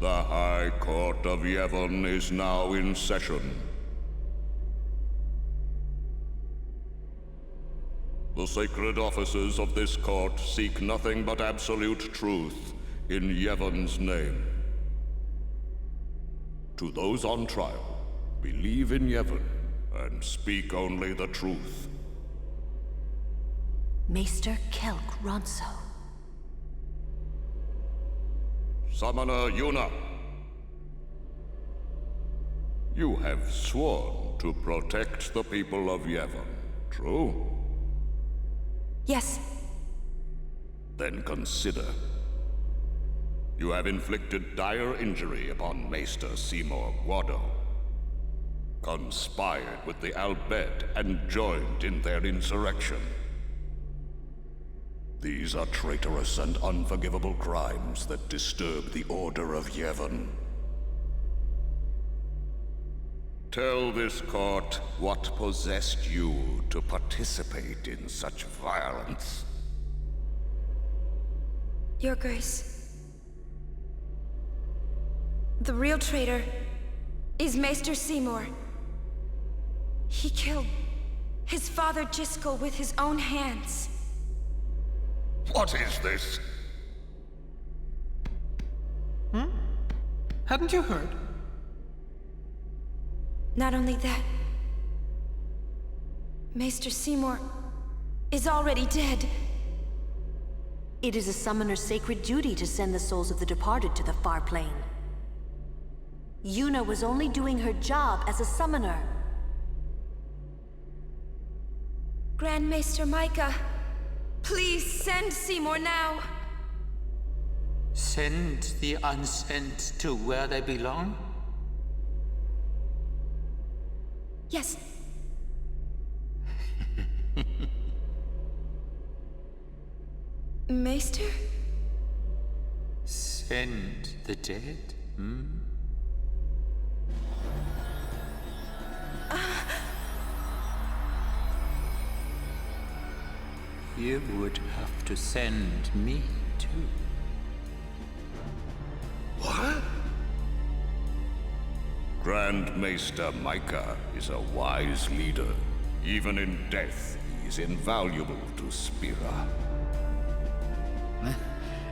The High Court of Yevon is now in session. The sacred officers of this court seek nothing but absolute truth in Yevon's name. To those on trial, believe in Yevon and speak only the truth. Maester Kelk Ronso. Summoner Yuna. You have sworn to protect the people of Yevon, true? Yes. Then consider. You have inflicted dire injury upon Maester Seymour Guado, conspired with the Albed and joined in their insurrection. These are traitorous and unforgivable crimes that disturb the order of Yevon. Tell this court what possessed you to participate in such violence. Your Grace. The real traitor is Maester Seymour. He killed his father Jiskel with his own hands. What is this? Hadn't you heard? Not only that, Maester Seymour is already dead. It is a summoner's sacred duty to send the souls of the departed to the far plane. Yuna was only doing her job as a summoner. Grand Maester Micah, please send Seymour now. Send the unsent to where they belong? Yes. Maester? Send the dead, You would have to send me, too. What? Grand Maester Micah is a wise leader. Even in death, he is invaluable to Spira.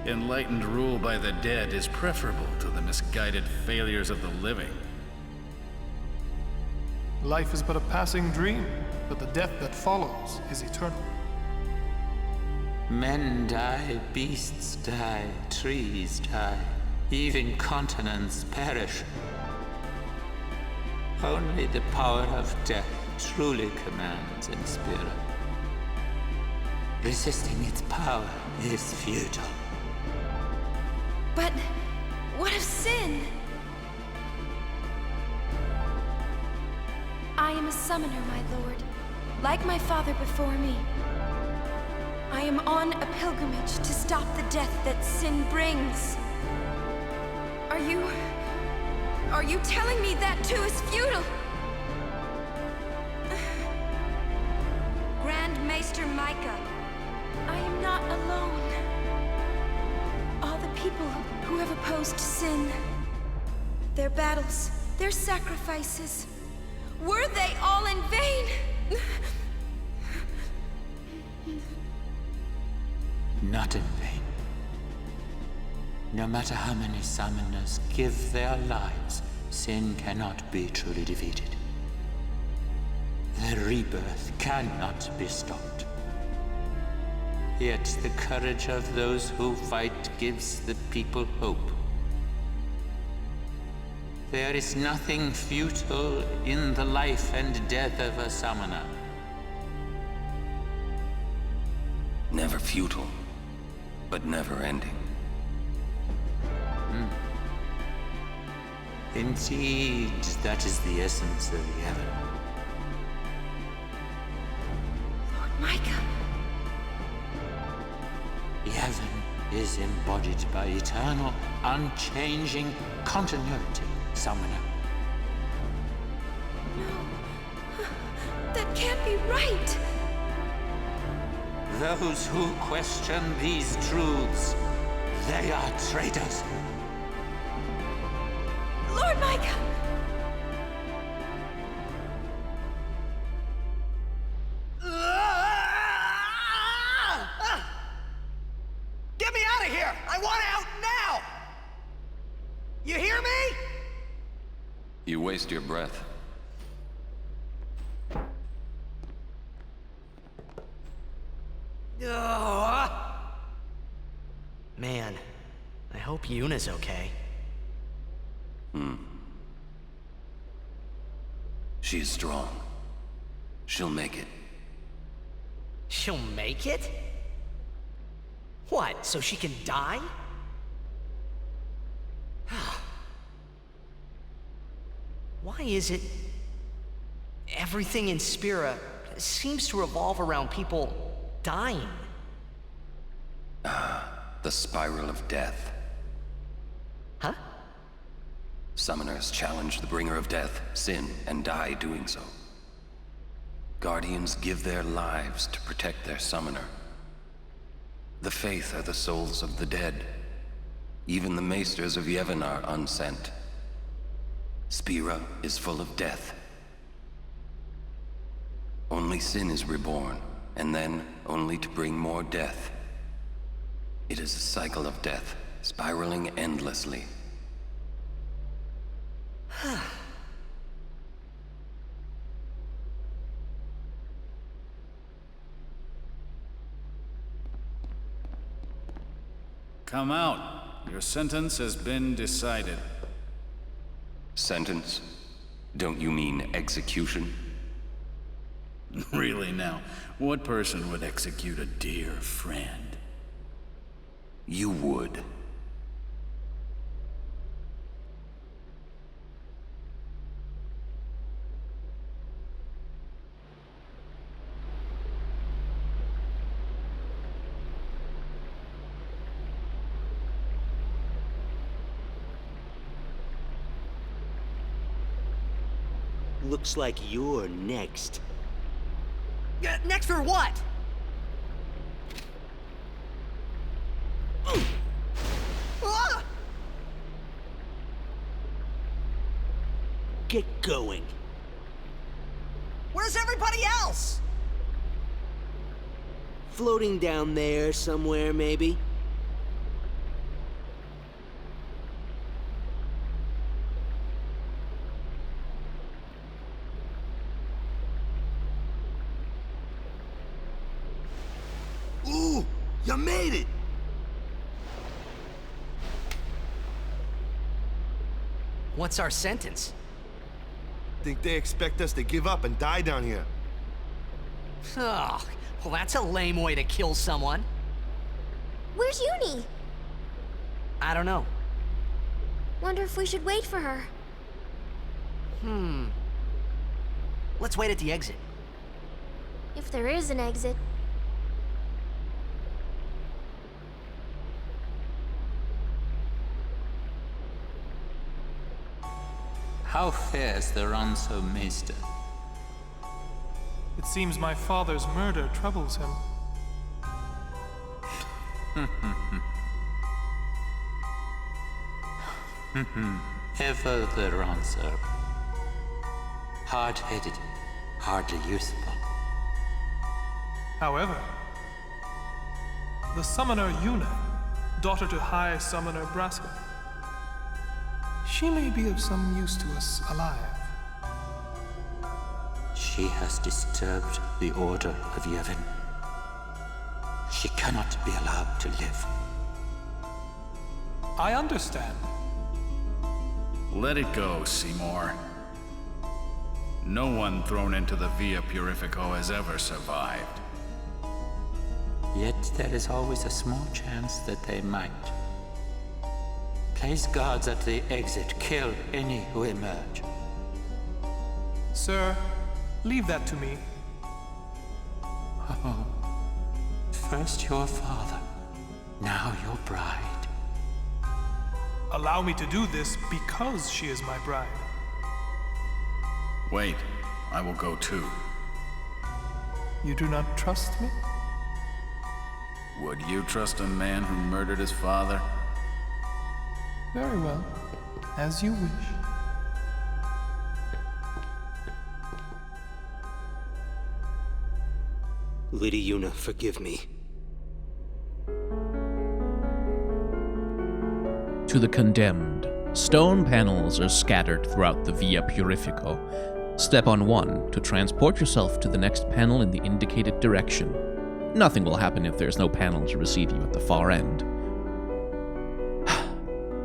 Enlightened rule by the dead is preferable to the misguided failures of the living. Life is but a passing dream, but the death that follows is eternal. Men die, beasts die, trees die, even continents perish. Only the power of death truly commands in Spira. Resisting its power is futile. But what of sin? I am a summoner, my lord, like my father before me. I am on a pilgrimage to stop the death that sin brings. Are you telling me that too is futile? Grand Maester Micah, I am not alone. All the people who have opposed sin, their battles, their sacrifices, were they all in vain? Not in vain. No matter how many summoners give their lives, sin cannot be truly defeated. The rebirth cannot be stopped. Yet the courage of those who fight gives the people hope. There is nothing futile in the life and death of a summoner. Never futile, but never ending. Indeed, that is the essence of Yevon. Lord Micah. Yevon is embodied by eternal, unchanging continuity, summoner. No. That can't be right. Those who question these truths, they are traitors. You waste your breath. Man, I hope Yuna's okay. She's strong. She'll make it. She'll make it? What, so she can die? Why is it everything in Spira seems to revolve around people dying? The spiral of death. Huh? Summoners challenge the bringer of death, sin, and die doing so. Guardians give their lives to protect their summoner. The Faith are the souls of the dead. Even the maesters of Yevon are unsent. Spira is full of death. Only sin is reborn, and then only to bring more death. It is a cycle of death, spiraling endlessly. Come out. Your sentence has been decided. Sentence? Don't you mean execution? Really now, what person would execute a dear friend? You would. Looks like you're next. Next for what? Get going. Where's everybody else? Floating down there somewhere, maybe? Ooh, you made it! What's our sentence? Think they expect us to give up and die down here. Oh, well, that's a lame way to kill someone. Where's Uni? I don't know. Wonder if we should wait for her. Let's wait at the exit. If there is an exit. How fares the Ronso Maester? It seems my father's murder troubles him. Ever the Ronso. Hard-headed, hardly useful. However, the summoner Yuna, daughter to High Summoner Braska, she may be of some use to us alive. She has disturbed the order of Yevon. She cannot be allowed to live. I understand. Let it go, Seymour. No one thrown into the Via Purifico has ever survived. Yet there is always a small chance that they might. Place guards at the exit. Kill any who emerge. Sir, leave that to me. First your father, now your bride. Allow me to do this because she is my bride. Wait, I will go too. You do not trust me? Would you trust a man who murdered his father? Very well. As you wish. Lady Yuna, forgive me. To the condemned, Stone panels are scattered throughout the Via Purifico. Step on one to transport yourself to the next panel in the indicated direction. Nothing will happen if there's no panel to receive you at the far end.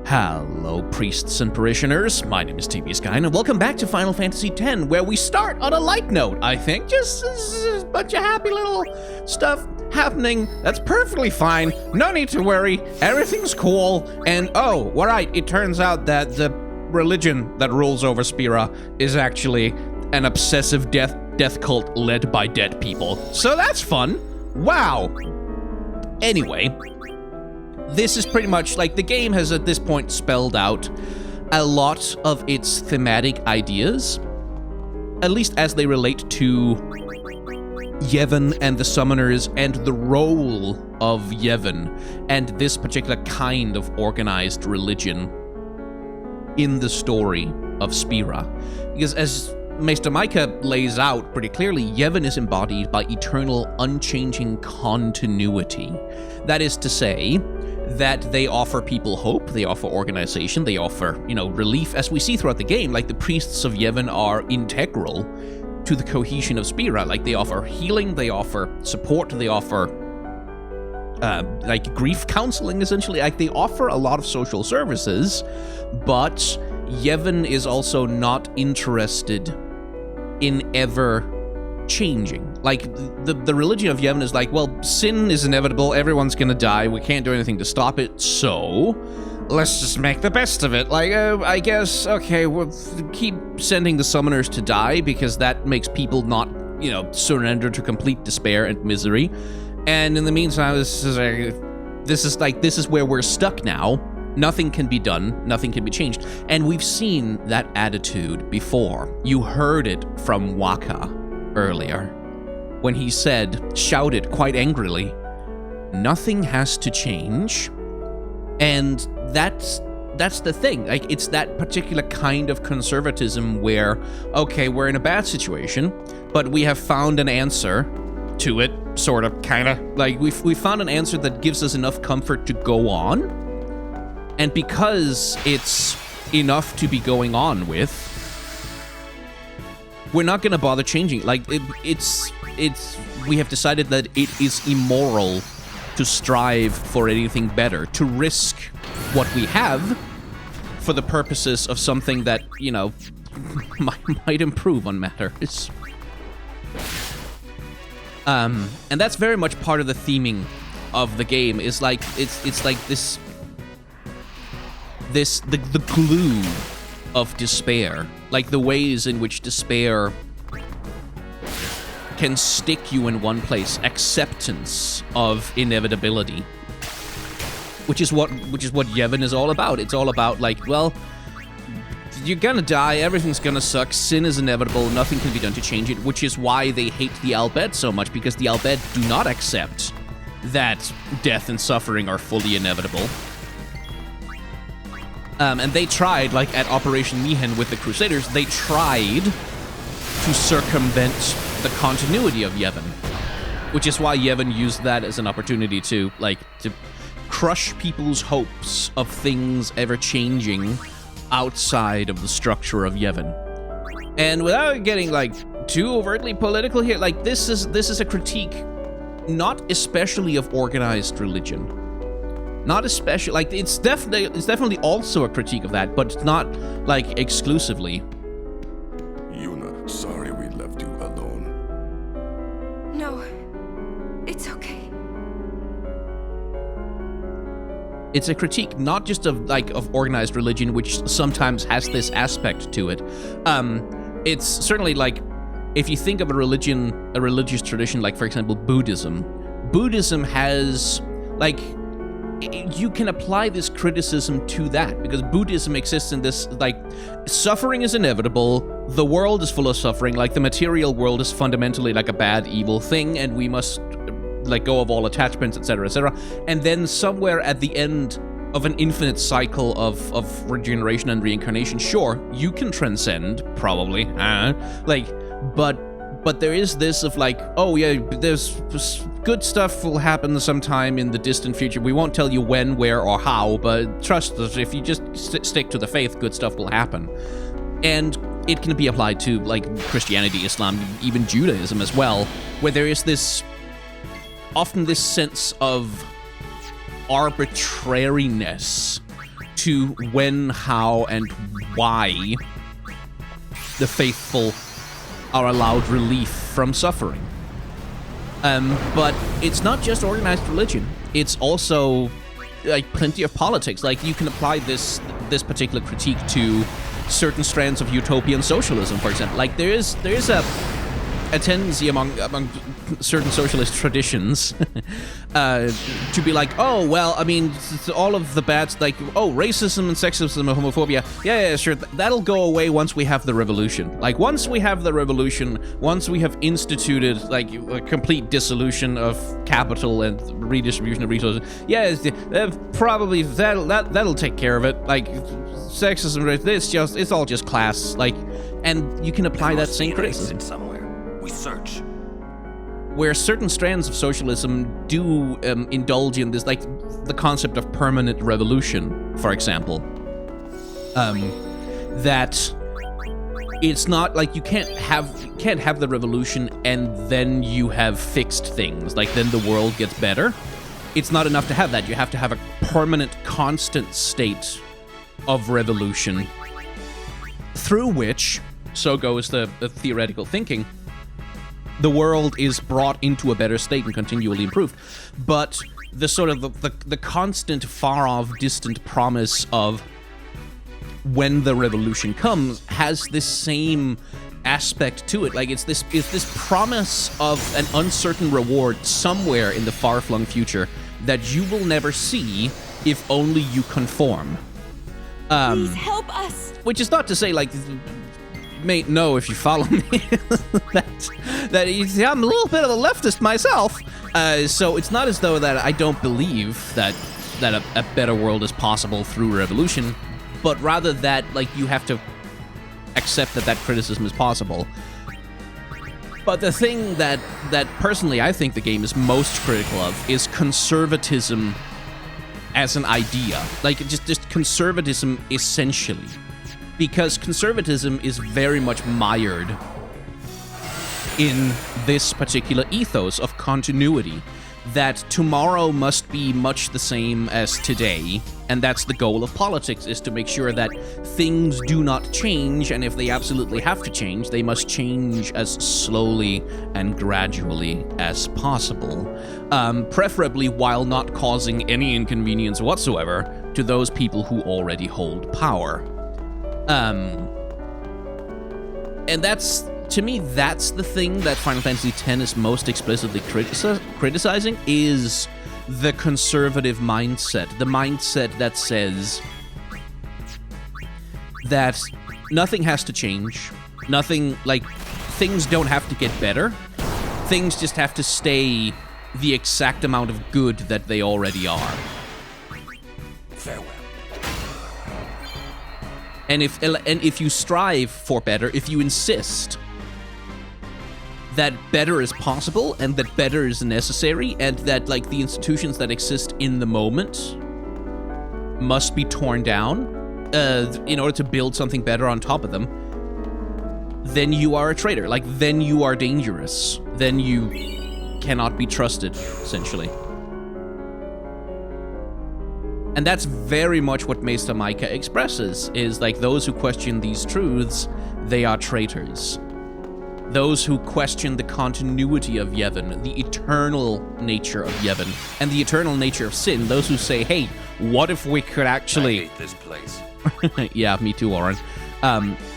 Hello, priests and parishioners. My name is TV Skyn, and welcome back to Final Fantasy X, where we start on a light note, I think. Just a bunch of happy little stuff happening. That's perfectly fine. No need to worry. Everything's cool. And oh, right, it turns out that the religion that rules over Spira is actually an obsessive death cult led by dead people. So that's fun. Wow. Anyway, this is pretty much like the game has at this point spelled out a lot of its thematic ideas, at least as they relate to Yevon and the summoners and the role of Yevon and this particular kind of organized religion in the story of Spira. Because as Maester Micah lays out pretty clearly, Yevon is embodied by eternal, unchanging continuity. That is to say, that they offer people hope, they offer organization, they offer, relief, as we see throughout the game. Like, the priests of Yevon are integral to the cohesion of Spira. Like, they offer healing, they offer support, they offer, grief counseling, essentially. Like, they offer a lot of social services, but Yevon is also not interested in ever changing. Like, the religion of Yevon is like, well, sin is inevitable, everyone's gonna die, we can't do anything to stop it, so let's just make the best of it. Like, I guess, okay, we'll keep sending the summoners to die, because that makes people not, surrender to complete despair and misery. And in the meantime, this is where we're stuck now. Nothing can be done, nothing can be changed. And we've seen that attitude before. You heard it from Waka earlier, when he shouted quite angrily, nothing has to change. And that's the thing. Like, it's that particular kind of conservatism where, okay, we're in a bad situation, but we have found an answer to it, sort of, kind of. Like, we found an answer that gives us enough comfort to go on. And because it's enough to be going on with, we're not gonna bother changing. Like, we have decided that it is immoral to strive for anything better, to risk what we have for the purposes of something that, might improve on matters. And that's very much part of the theming of the game, is like, it's like the glue of despair. Like, the ways in which despair can stick you in one place. Acceptance of inevitability. Which is what Yevon is all about. It's all about, like, well, you're gonna die, everything's gonna suck, sin is inevitable, nothing can be done to change it, which is why they hate the Albed so much, because the Albed do not accept that death and suffering are fully inevitable. And they tried, like at Operation Mihen with the Crusaders, they tried to circumvent the continuity of Yevon. Which is why Yevon used that as an opportunity to crush people's hopes of things ever changing outside of the structure of Yevon. And without getting, too overtly political here, this is a critique, not especially of organized religion. Not especially, it's definitely also a critique of that, but it's not, exclusively. Yuna, sorry we left you alone. No, it's okay. It's a critique not just of organized religion, which sometimes has this aspect to it. It's certainly if you think of a religious tradition, for example, Buddhism. Buddhism has you can apply this criticism to that, because Buddhism exists in this, suffering is inevitable, the world is full of suffering, the material world is fundamentally a bad, evil thing, and we must let go of all attachments, etc., etc. And then somewhere at the end of an infinite cycle of regeneration and reincarnation, sure, you can transcend, probably, but there is this of oh yeah, there's good stuff will happen sometime in the distant future. We won't tell you when, where, or how, but trust us, if you just stick to the faith, good stuff will happen. And it can be applied to, like, Christianity, Islam, even Judaism as well, where there is this, often this sense of arbitrariness to when, how, and why the faithful are allowed relief from suffering. But it's not just organized religion. It's also, like, plenty of politics. Like, you can apply this particular critique to certain strands of utopian socialism, for example. Like, there is a tendency among certain socialist traditions to be like, oh, well, I mean, all of the bad, like, oh, racism and sexism and homophobia, yeah, sure, that'll go away once we have the revolution. Like, once we have the revolution, once we have instituted, like, a complete dissolution of capital and redistribution of resources, yeah, probably that'll take care of it. Like, sexism, it's all just class, like, and you can apply that same criticism. We search. Where certain strands of socialism do indulge in this, like the concept of permanent revolution, for example. That it's not like you can't have the revolution and then you have fixed things, like then the world gets better. It's not enough to have that. You have to have a permanent, constant state of revolution through which, so goes the theoretical thinking, the world is brought into a better state and continually improved. But the sort of the constant, far-off, distant promise of when the revolution comes has this same aspect to it. Like, it's this promise of an uncertain reward somewhere in the far-flung future that you will never see if only you conform. Please help us. Which is not to say, like, may know if you follow me that I'm a little bit of a leftist myself, so it's not as though that I don't believe that a better world is possible through revolution, but rather that, like, you have to accept that criticism is possible. But the thing that personally I think the game is most critical of is conservatism as an idea, like just conservatism essentially. Because conservatism is very much mired in this particular ethos of continuity, that tomorrow must be much the same as today, and that's the goal of politics, is to make sure that things do not change, and if they absolutely have to change, they must change as slowly and gradually as possible, preferably while not causing any inconvenience whatsoever to those people who already hold power. And that's, to me, that's the thing that Final Fantasy X is most explicitly criticizing, is the conservative mindset. The mindset that says that nothing has to change. Nothing, like, things don't have to get better. Things just have to stay the exact amount of good that they already are. Farewell. And if you strive for better, if you insist that better is possible and that better is necessary and that, like, the institutions that exist in the moment must be torn down in order to build something better on top of them, then you are a traitor. Like, then you are dangerous. Then you cannot be trusted, essentially. And that's very much what Meister Micah expresses, is like, those who question these truths, they are traitors. Those who question the continuity of Yevon, the eternal nature of Yevon, and the eternal nature of sin, those who say, hey, what if we could actually... I hate this place. Yeah, me too, Warren.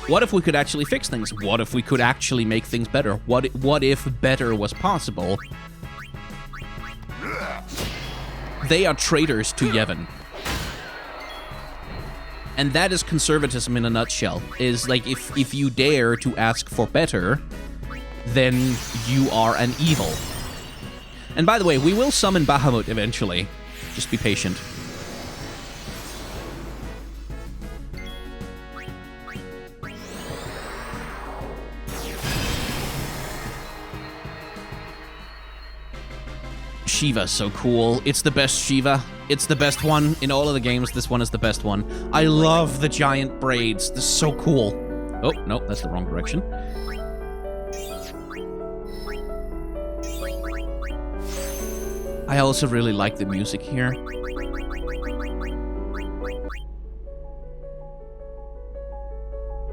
What if we could actually fix things? What if we could actually make things better? What if better was possible? They are traitors to Yevon. And that is conservatism in a nutshell, is like, if you dare to ask for better, then you are an evil. And by the way, we will summon Bahamut eventually. Just be patient. Shiva's so cool. It's the best Shiva. It's the best one. In all of the games, this one is the best one. I love the giant braids. They're so cool. Oh, no, that's the wrong direction. I also really like the music here.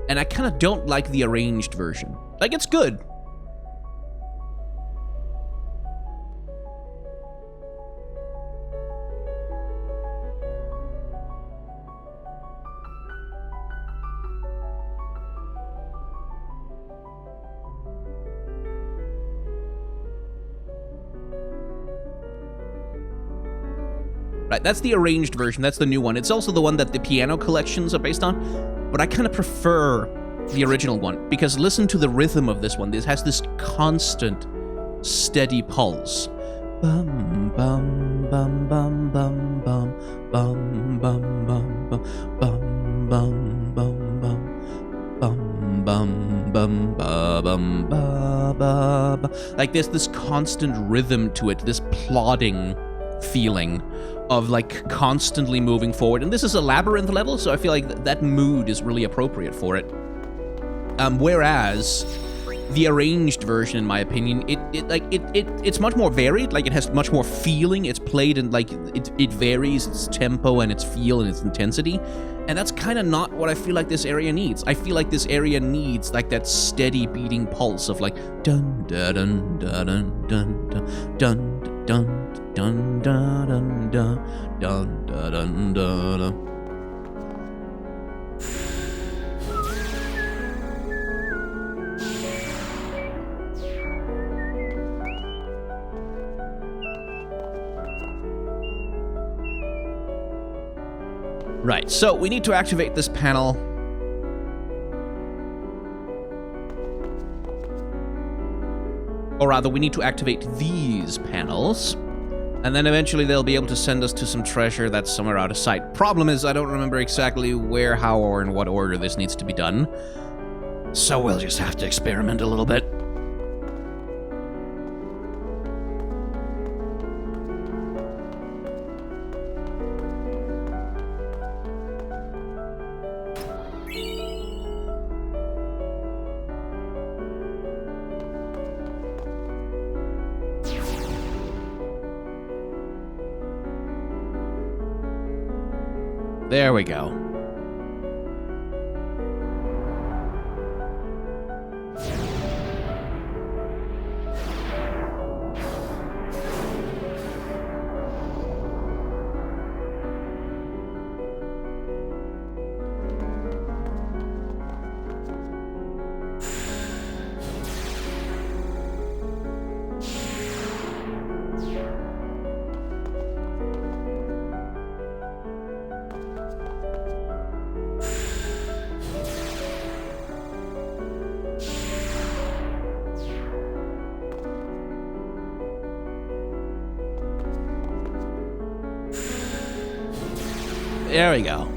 And I kind of don't like the arranged version. Like, it's good. Right, that's the arranged version. That's the new one. It's also the one that the piano collections are based on. But I kind of prefer the original one, because listen to the rhythm of this one. This has this constant, steady pulse. Bum bum bum bum bum bum bum bum bum bum bum bum bum bum bum bum bum. Like there's this constant rhythm to it, this plodding feeling of like constantly moving forward. And this is a labyrinth level, so I feel like that mood is really appropriate for it. Whereas the arranged version, in my opinion, it's much more varied. Like it has much more feeling. It's played and like it varies its tempo and its feel and its intensity. And that's kind of not what I feel like this area needs. I feel like this area needs like that steady beating pulse of like dun dun dun dun dun dun dun dun. Dun dun dun dun dun dun dun dun. Right, so we need to activate this panel. Or rather, we need to activate these panels. And then eventually they'll be able to send us to some treasure that's somewhere out of sight. Problem is, I don't remember exactly where, how, or in what order this needs to be done. So we'll just have to experiment a little bit. There we go. There we go.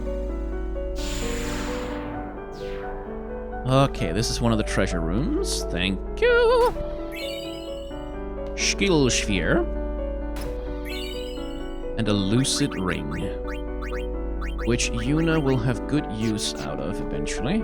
Okay, this is one of the treasure rooms. Thank you. Skill sphere. And a lucid ring. Which Yuna will have good use out of eventually.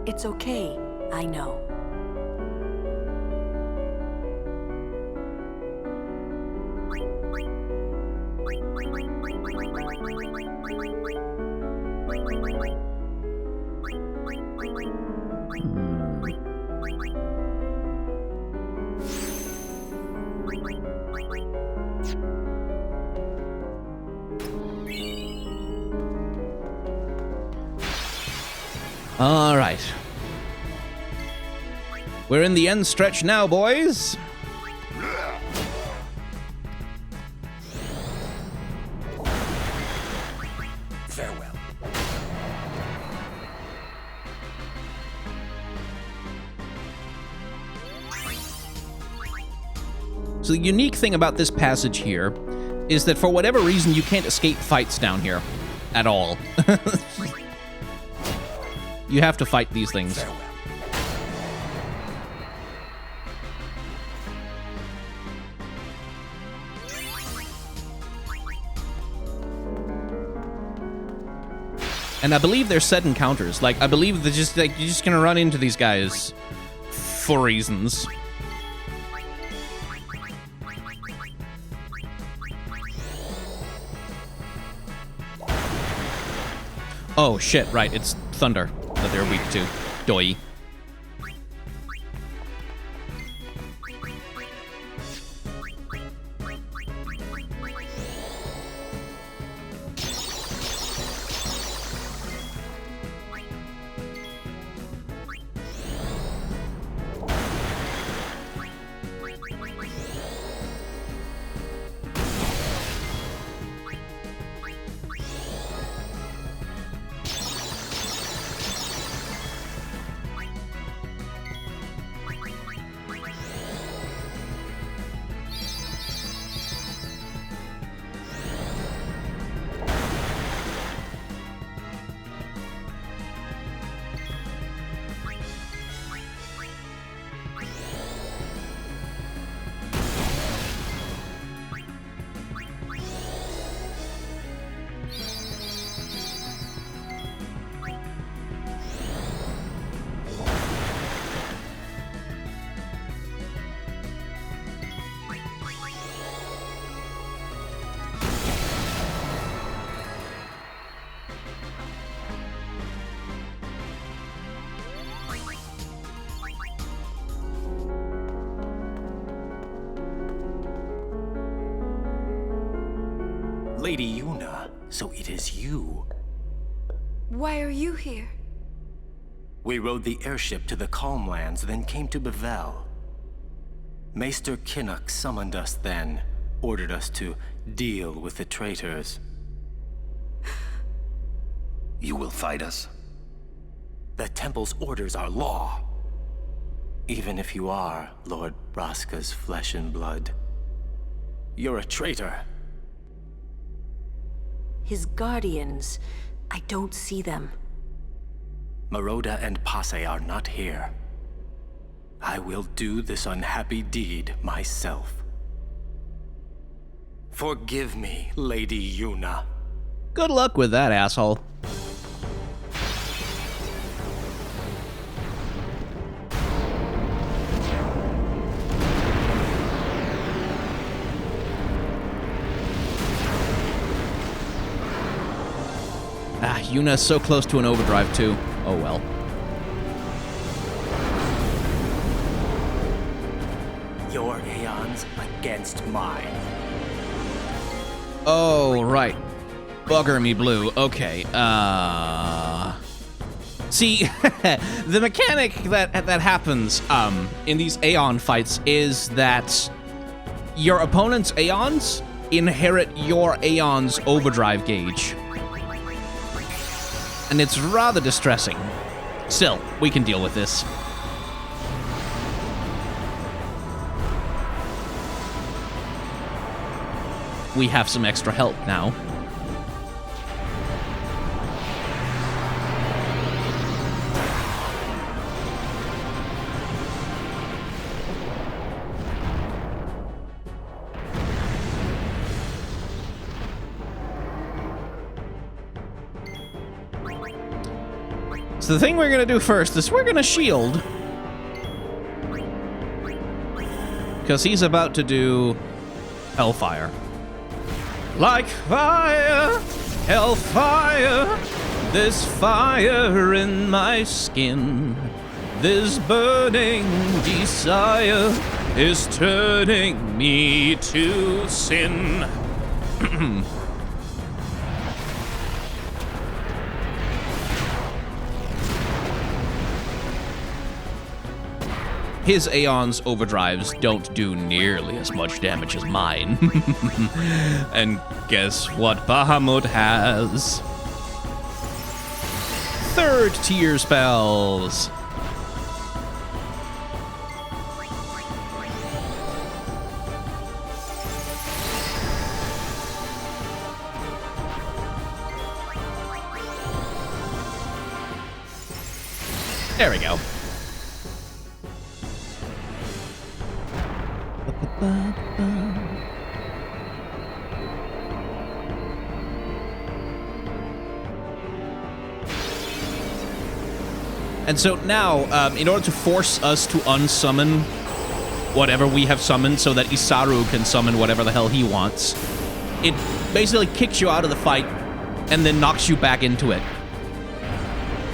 It's okay, I know. All right. We're in the end stretch now, boys. Farewell. So the unique thing about this passage here is that for whatever reason, you can't escape fights down here at all. You have to fight these things. And I believe they're set encounters. Like, I believe they're just like you're just gonna run into these guys for reasons. Oh shit! Right, it's thunder that they're weak to. Doi. Lady Yuna, so it is you. Why are you here? We rode the airship to the Calm Lands, then came to Bevel. Maester Kinnock summoned us then, ordered us to deal with the traitors. You will fight us? The Temple's orders are law. Even if you are Lord Braska's flesh and blood. You're a traitor. His guardians, I don't see them. Maroda and Passe are not here. I will do this unhappy deed myself. Forgive me, Lady Yuna. Good luck with that, asshole. Yuna's so close to an overdrive, too. Oh, well. Your aeons against mine. Oh, right. Bugger me blue. Okay, See, the mechanic that happens, in these Aeon fights is that your opponent's Aeons inherit your Aeon's overdrive gauge. And it's rather distressing. Still, we can deal with this. We have some extra help now. So the thing we're gonna do first is we're gonna shield. Because he's about to do Hellfire. Like fire, hellfire, this fire in my skin. This burning desire is turning me to sin. His Aeon's overdrives don't do nearly as much damage as mine. And guess what Bahamut has? Third tier spells. There we go. And so now, in order to force us to unsummon whatever we have summoned so that Isaru can summon whatever the hell he wants, it basically kicks you out of the fight and then knocks you back into it.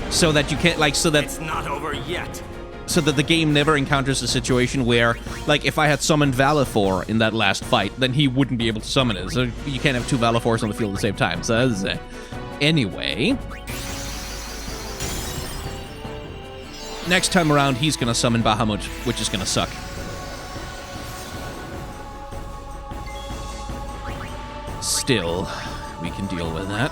So that you can't, like, so that... It's not over yet. So that the game never encounters a situation where, like, if I had summoned Valifor in that last fight, then he wouldn't be able to summon it. So you can't have two Valifors on the field at the same time. So that's it. Anyway... Next time around, he's gonna summon Bahamut, which is gonna suck. Still, we can deal with that.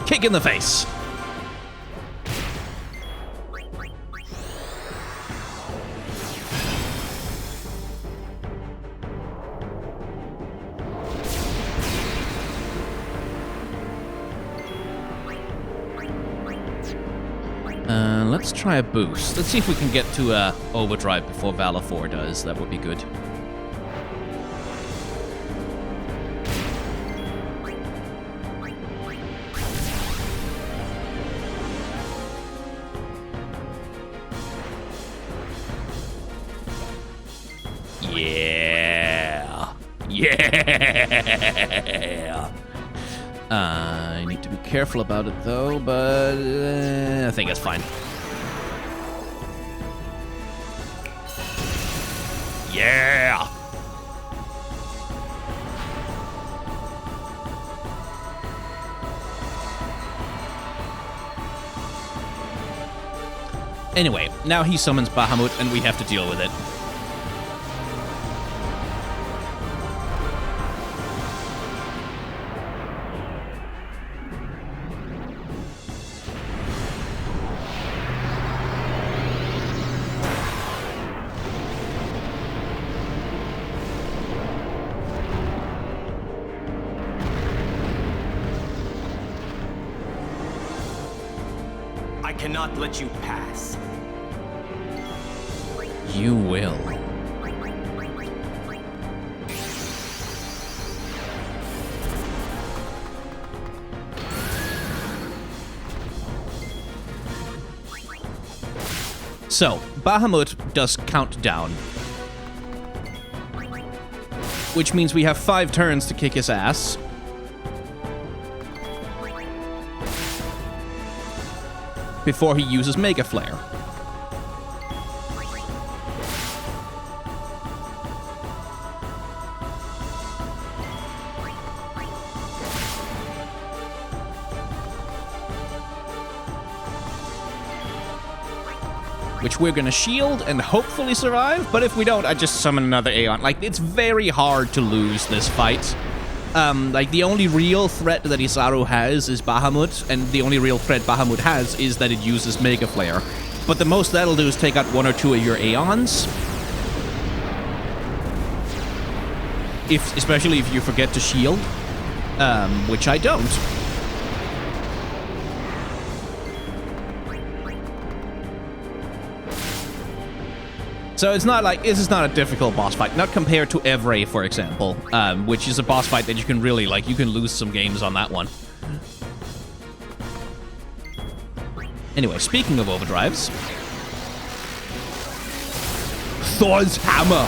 Kick in the face. Let's try a boost. Let's see if we can get to overdrive before Valifor does. That would be good. Yeah. Yeah. I need to be careful about it, though, but I think it's fine. Yeah! Anyway, now he summons Bahamut, and we have to deal with it. I cannot let you pass. You will. So, Bahamut does countdown, which means we have 5 turns to kick his ass. Before he uses Mega Flare. Which we're gonna shield and hopefully survive, but if we don't, I just summon another Aeon. Like, it's very hard to lose this fight. Like, the only real threat that Isaru has is Bahamut, and the only real threat Bahamut has is that it uses Mega Flare. But the most that'll do is take out 1 or 2 of your Aeons. Especially if you forget to shield, which I don't. So it's not like, this is not a difficult boss fight, not compared to Evray, for example, which is a boss fight that you can really, like, you can lose some games on that one. Anyway, speaking of overdrives, Thor's Hammer,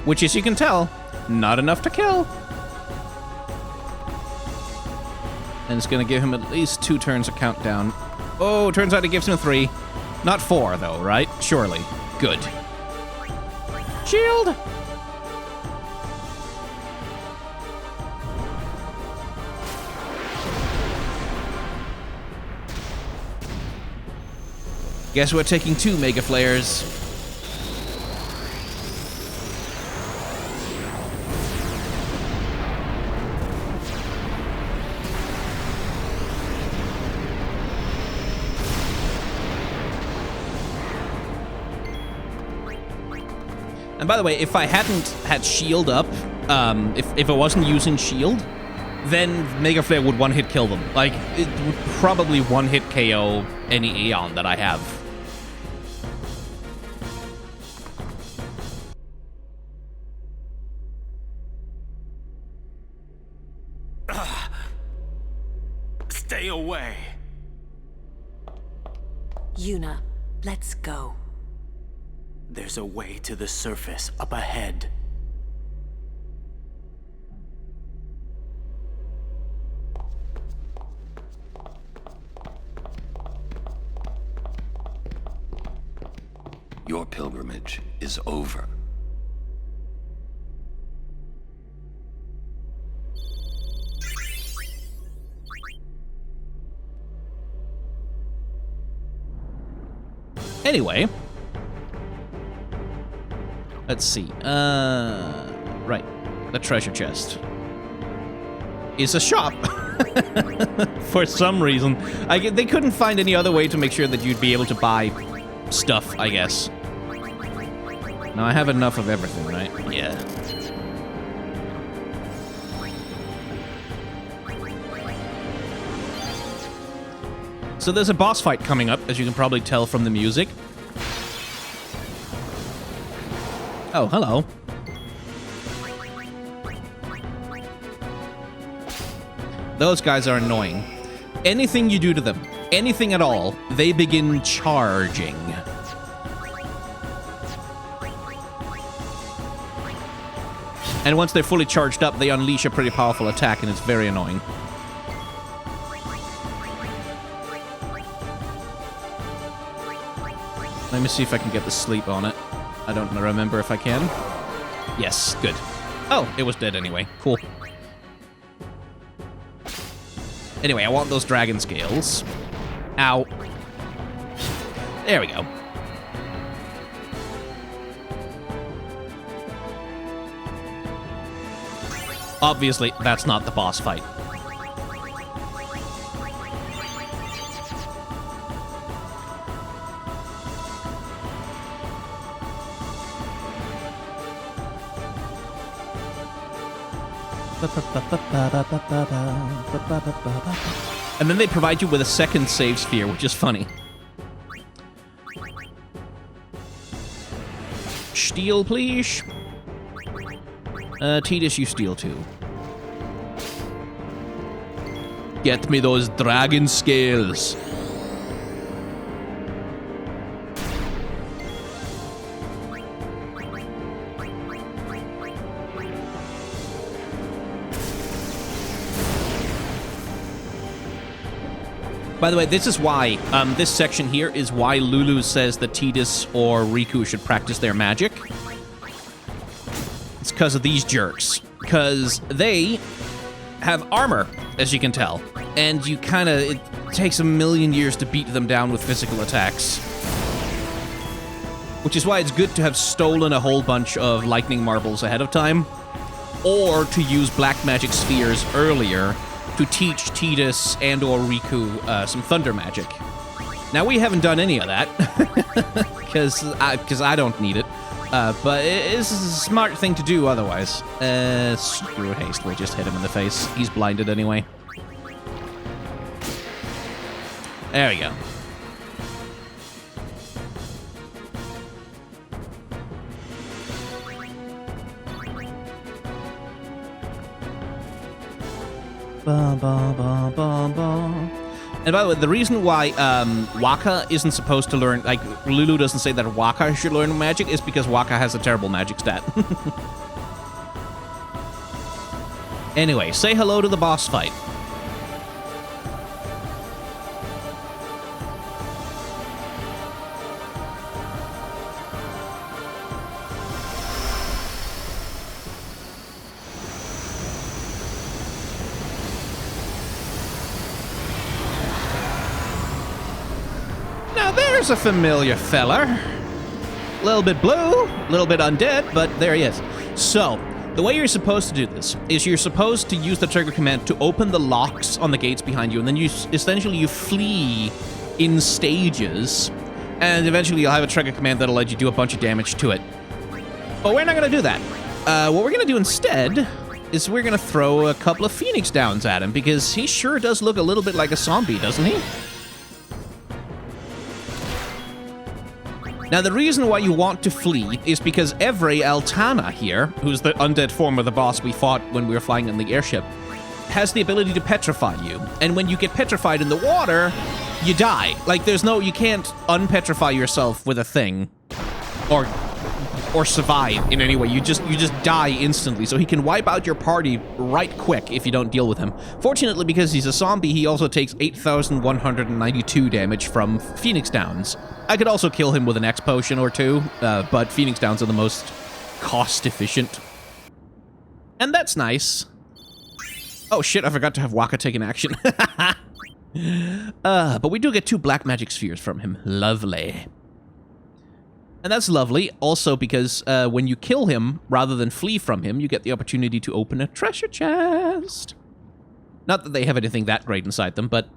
which, as you can tell, not enough to kill. And it's gonna give him at least 2 turns of countdown. Oh, turns out it gives him 3. Not 4, though, right? Surely. Good. Shield! Guess we're taking 2 Mega Flares. And by the way, if I hadn't had shield up, if I wasn't using shield, then Mega Flare would one-hit kill them. Like, it would probably one-hit KO any Aeon that I have. Stay away. Yuna, let's go. There's a way to the surface up ahead. Your pilgrimage is over. Anyway, let's see. Right, the treasure chest is a shop. For some reason, they couldn't find any other way to make sure that you'd be able to buy stuff, I guess. Now I have enough of everything, right? Yeah. So there's a boss fight coming up, as you can probably tell from the music. Oh, hello. Those guys are annoying. Anything you do to them, anything at all, they begin charging. And once they're fully charged up, they unleash a pretty powerful attack, and it's very annoying. Let me see if I can get the sleep on it. I don't remember if I can. Yes, good. Oh, it was dead anyway. Cool. Anyway, I want those dragon scales. Ow. There we go. Obviously, that's not the boss fight. And then they provide you with a second save sphere, which is funny. Steal, please. Tidus, you steal too. Get me those dragon scales. By the way, this is why, this section here is why Lulu says that Tidus or Riku should practice their magic. It's because of these jerks. Because they have armor, as you can tell. And you it takes a million years to beat them down with physical attacks. Which is why it's good to have stolen a whole bunch of lightning marbles ahead of time. Or to use black magic spheres earlier to teach Tidus and or Riku some thunder magic. Now, we haven't done any of that, because I don't need it, but it's a smart thing to do otherwise. Screw haste, we'll just hit him in the face. He's blinded anyway. There we go. Ba, ba, ba, ba, ba. And by the way, the reason why Wakka isn't supposed to learn, like, Lulu doesn't say that Wakka should learn magic, is because Wakka has a terrible magic stat. Anyway, say hello to the boss fight. There's a familiar feller. A little bit blue, a little bit undead, but there he is. So, the way you're supposed to do this is you're supposed to use the trigger command to open the locks on the gates behind you, and then you flee in stages, and eventually you'll have a trigger command that'll let you do a bunch of damage to it. But we're not going to do that. What we're going to do instead is we're going to throw a couple of Phoenix Downs at him, because he sure does look a little bit like a zombie, doesn't he? Now, the reason why you want to flee is because every Altana here, who's the undead form of the boss we fought when we were flying in the airship, has the ability to petrify you. And when you get petrified in the water, you die. Like, you can't unpetrify yourself with a thing. Or survive in any way. You just die instantly. So he can wipe out your party right quick if you don't deal with him. Fortunately, because he's a zombie, he also takes 8,192 damage from Phoenix Downs. I could also kill him with an X potion or two, but Phoenix Downs are the most cost efficient. And that's nice. Oh shit, I forgot to have Waka take an action. But we do get 2 black magic spheres from him. Lovely. And that's lovely, also because when you kill him, rather than flee from him, you get the opportunity to open a treasure chest. Not that they have anything that great inside them, but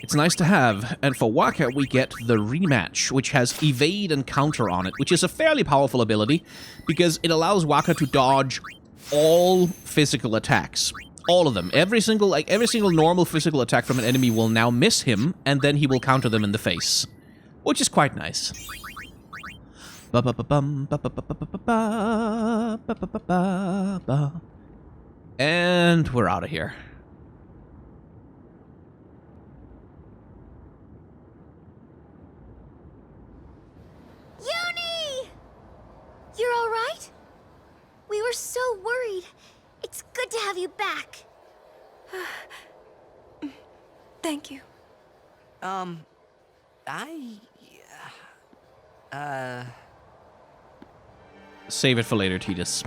it's nice to have. And for Waka, we get the Rematch, which has Evade and Counter on it, which is a fairly powerful ability, because it allows Waka to dodge all physical attacks. All of them. Every single normal physical attack from an enemy will now miss him, and then he will counter them in the face. Which is quite nice. And we're out of here. Yuni! You're all right? We were so worried. It's good to have you back. Thank you. Save it for later, Titus.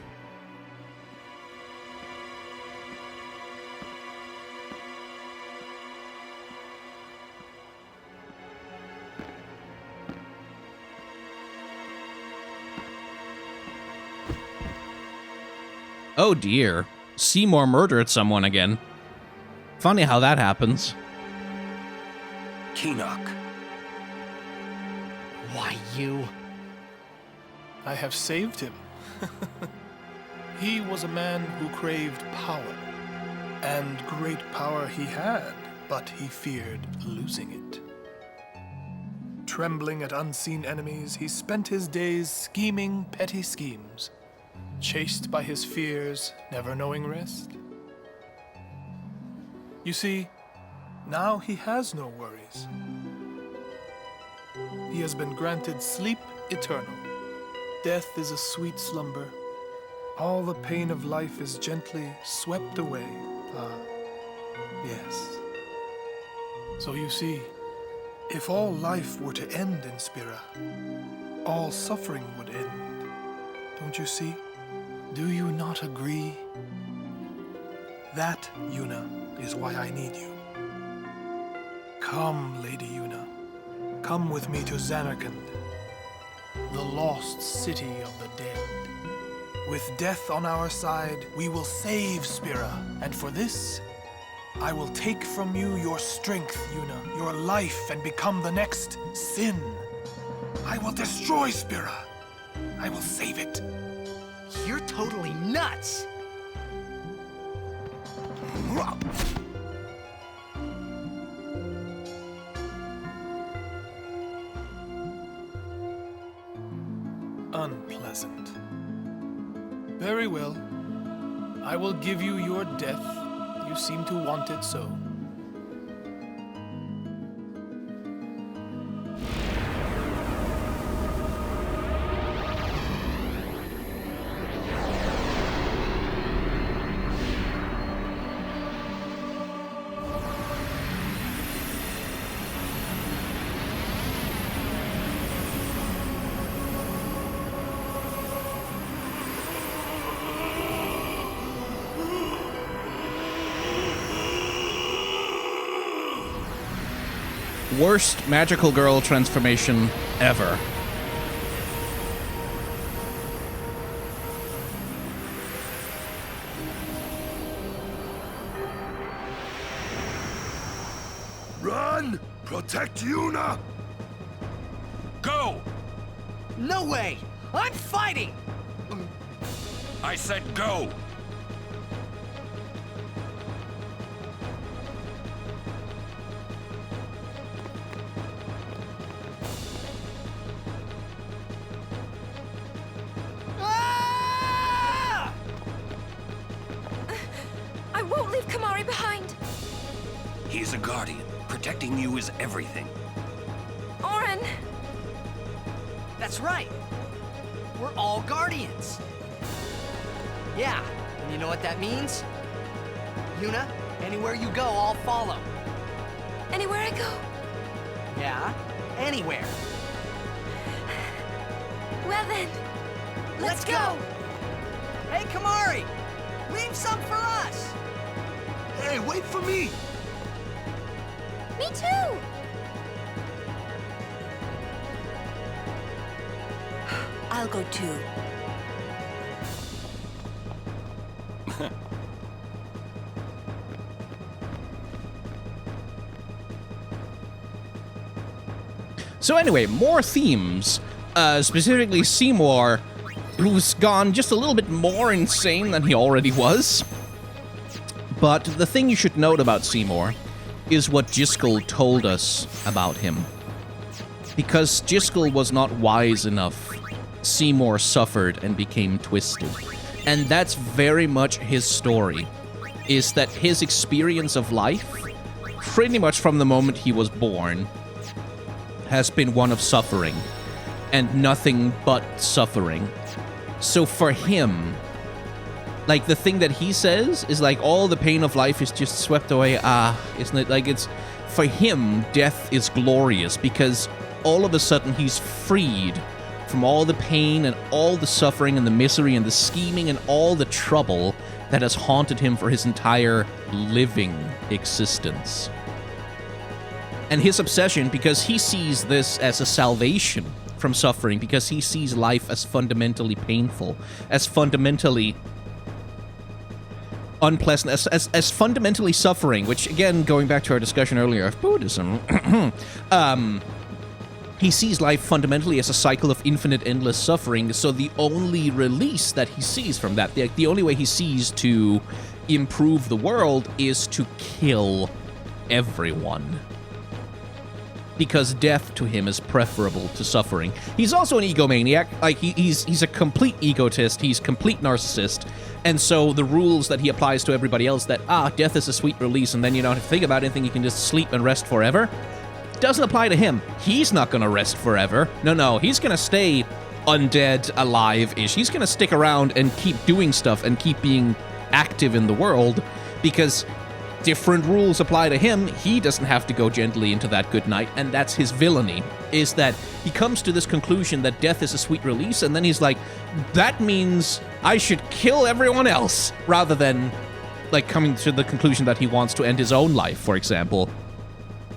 Oh dear. Seymour murdered someone again. Funny how that happens. Keenock. Why, you? I have saved him. He was a man who craved power. And great power he had, but he feared losing it. Trembling at unseen enemies, he spent his days scheming petty schemes. Chased by his fears, never knowing rest. You see, now he has no worries. He has been granted sleep eternal. Death is a sweet slumber. All the pain of life is gently swept away. Ah, yes. So you see, if all life were to end in Spira, all suffering would end. Don't you see? Do you not agree? That, Yuna, is why I need you. Come, Lady Yuna. Come with me to Zanarkand, the lost city of the dead. With death on our side, we will save Spira. And for this, I will take from you your strength, Yuna, your life, and become the next Sin. I will destroy Spira. I will save it. You're totally nuts! Unpleasant. Very well. I will give you your death. You seem to want it so. Worst magical girl transformation ever. Run! Protect Yuna! Go! No way! I'm fighting! I said go! Ah! I won't leave Kamari behind. He's a guardian. Protecting you is everything. Oren! That's right. We're all guardians. Yeah, and you know what that means? Yuna, anywhere you go, I'll follow. Anywhere I go? Yeah, anywhere. Well then, let's go! Hey, Kamari! Leave some for us! Hey, wait for me! Me too! I'll go too. So anyway, more themes. Specifically Seymour, who's gone just a little bit more insane than he already was. But the thing you should note about Seymour is what Jiskel told us about him. Because Jiskel was not wise enough, Seymour suffered and became twisted. And that's very much his story, is that his experience of life, pretty much from the moment he was born, has been one of suffering, and nothing but suffering. So for him, like, the thing that he says is like, all the pain of life is just swept away. Isn't it? Like, it's, for him, death is glorious, because all of a sudden he's freed from all the pain and all the suffering and the misery and the scheming and all the trouble that has haunted him for his entire living existence. And his obsession, because he sees this as a salvation from suffering, because he sees life as fundamentally painful, as fundamentally unpleasant, as fundamentally suffering, which, again, going back to our discussion earlier of Buddhism, he sees life fundamentally as a cycle of infinite, endless suffering, so the only release that he sees from that, the only way he sees to improve the world is to kill everyone. Because death to him is preferable to suffering. He's also an egomaniac. Like, he's a complete egotist. He's a complete narcissist. And so the rules that he applies to everybody else, that, death is a sweet release, and then you don't have to think about anything, you can just sleep and rest forever, doesn't apply to him. He's not gonna rest forever. No, he's gonna stay undead, alive-ish. He's gonna stick around and keep doing stuff and keep being active in the world, because different rules apply to him. He doesn't have to go gently into that good night, and that's his villainy, is that he comes to this conclusion that death is a sweet release, and then he's like, that means I should kill everyone else, rather than, like, coming to the conclusion that he wants to end his own life, for example.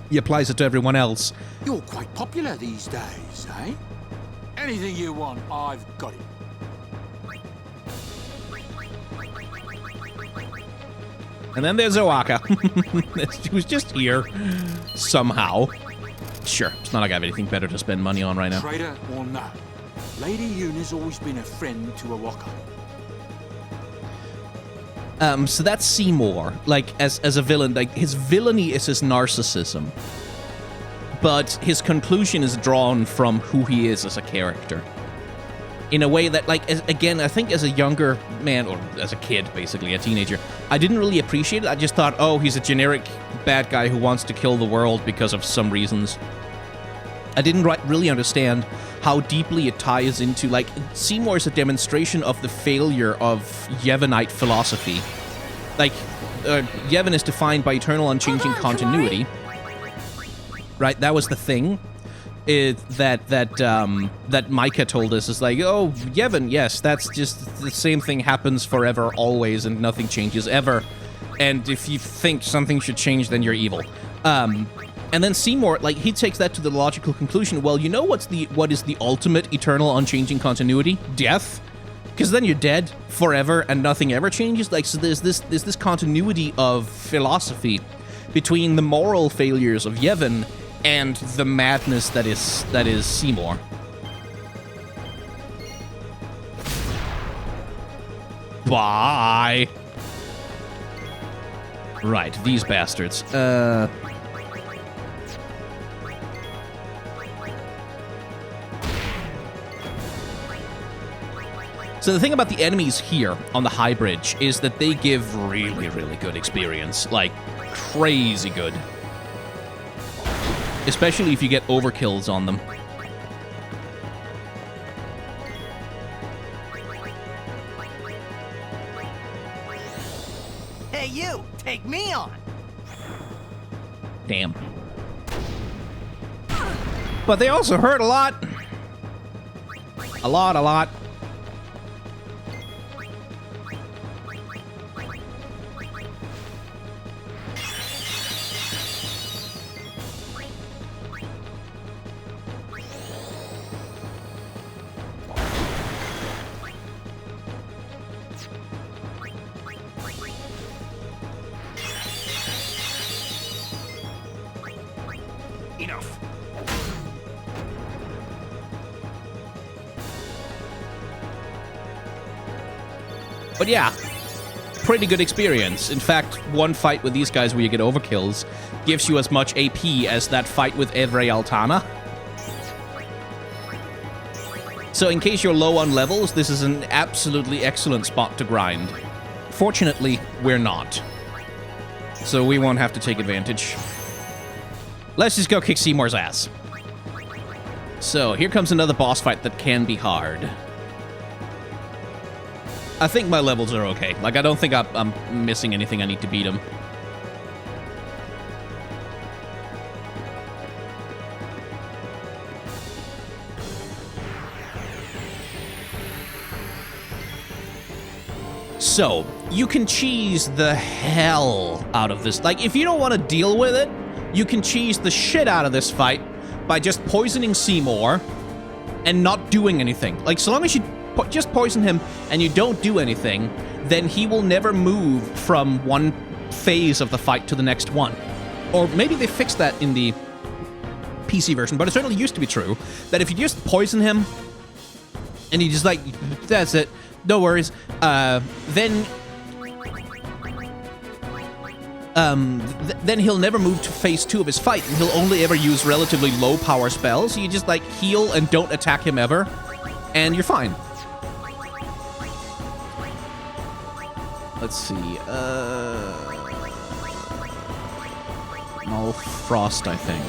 He applies it to everyone else. You're quite popular these days, eh? Anything you want, I've got it. And then there's Oaka, who's just here, somehow. Sure, it's not like I have anything better to spend money on right now. Traitor or no, Lady Yuna's always been a friend to Awaka. So that's Seymour, like, as a villain. Like, his villainy is his narcissism. But his conclusion is drawn from who he is as a character. In a way that, like, again, I think as a younger man, or as a kid, basically, a teenager, I didn't really appreciate it. I just thought, oh, he's a generic bad guy who wants to kill the world because of some reasons. I didn't really understand how deeply it ties into, like, Seymour is a demonstration of the failure of Yevonite philosophy. Like, Yevon is defined by eternal unchanging continuity. Right, that was the thing. That Micah told us, is like, oh, Yevon, yes, that's just the same thing happens forever, always, and nothing changes ever. And if you think something should change, then you're evil. And then Seymour, like, he takes that to the logical conclusion. Well, you know what is the ultimate eternal unchanging continuity? Death. Because then you're dead forever and nothing ever changes. Like, so there's this continuity of philosophy between the moral failures of Yevon and the madness that is Seymour. Bye. Right, these bastards. So the thing about the enemies here on the high bridge is that they give really, really good experience. Like, crazy good. Especially if you get overkills on them. Hey, you! Take me on! Damn. But they also hurt a lot. A lot. Enough. But yeah, pretty good experience. In fact, one fight with these guys where you get overkills gives you as much AP as that fight with every Altana. So in case you're low on levels, this is an absolutely excellent spot to grind. Fortunately, we're not. So we won't have to take advantage. Let's just go kick Seymour's ass. So here comes another boss fight that can be hard. I think my levels are okay. Like, I don't think I'm missing anything I need to beat him. So, you can cheese the hell out of this. Like, if you don't want to deal with it, you can cheese the shit out of this fight by just poisoning Seymour and not doing anything. Like, so long as you just poison him and you don't do anything, then he will never move from one phase of the fight to the next one. Or maybe they fixed that in the PC version, but it certainly used to be true, that if you just poison him and he just like, that's it, no worries, then he'll never move to phase 2 of his fight, and he'll only ever use relatively low power spells. So you just like heal and don't attack him ever, and you're fine. Let's see, Null Frost, I think.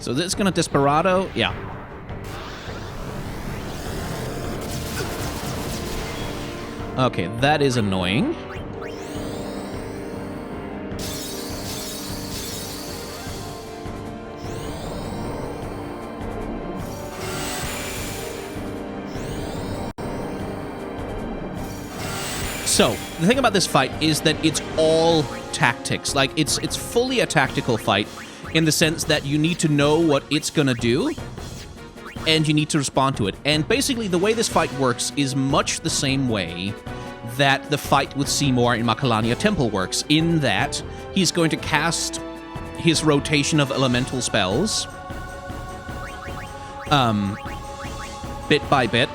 So this is gonna Desperado, yeah. Okay, that is annoying. So, the thing about this fight is that it's all tactics. Like, it's fully a tactical fight in the sense that you need to know what it's gonna do, and you need to respond to it. And basically, the way this fight works is much the same way that the fight with Seymour in Macalania Temple works, in that he's going to cast his rotation of elemental spells, bit by bit.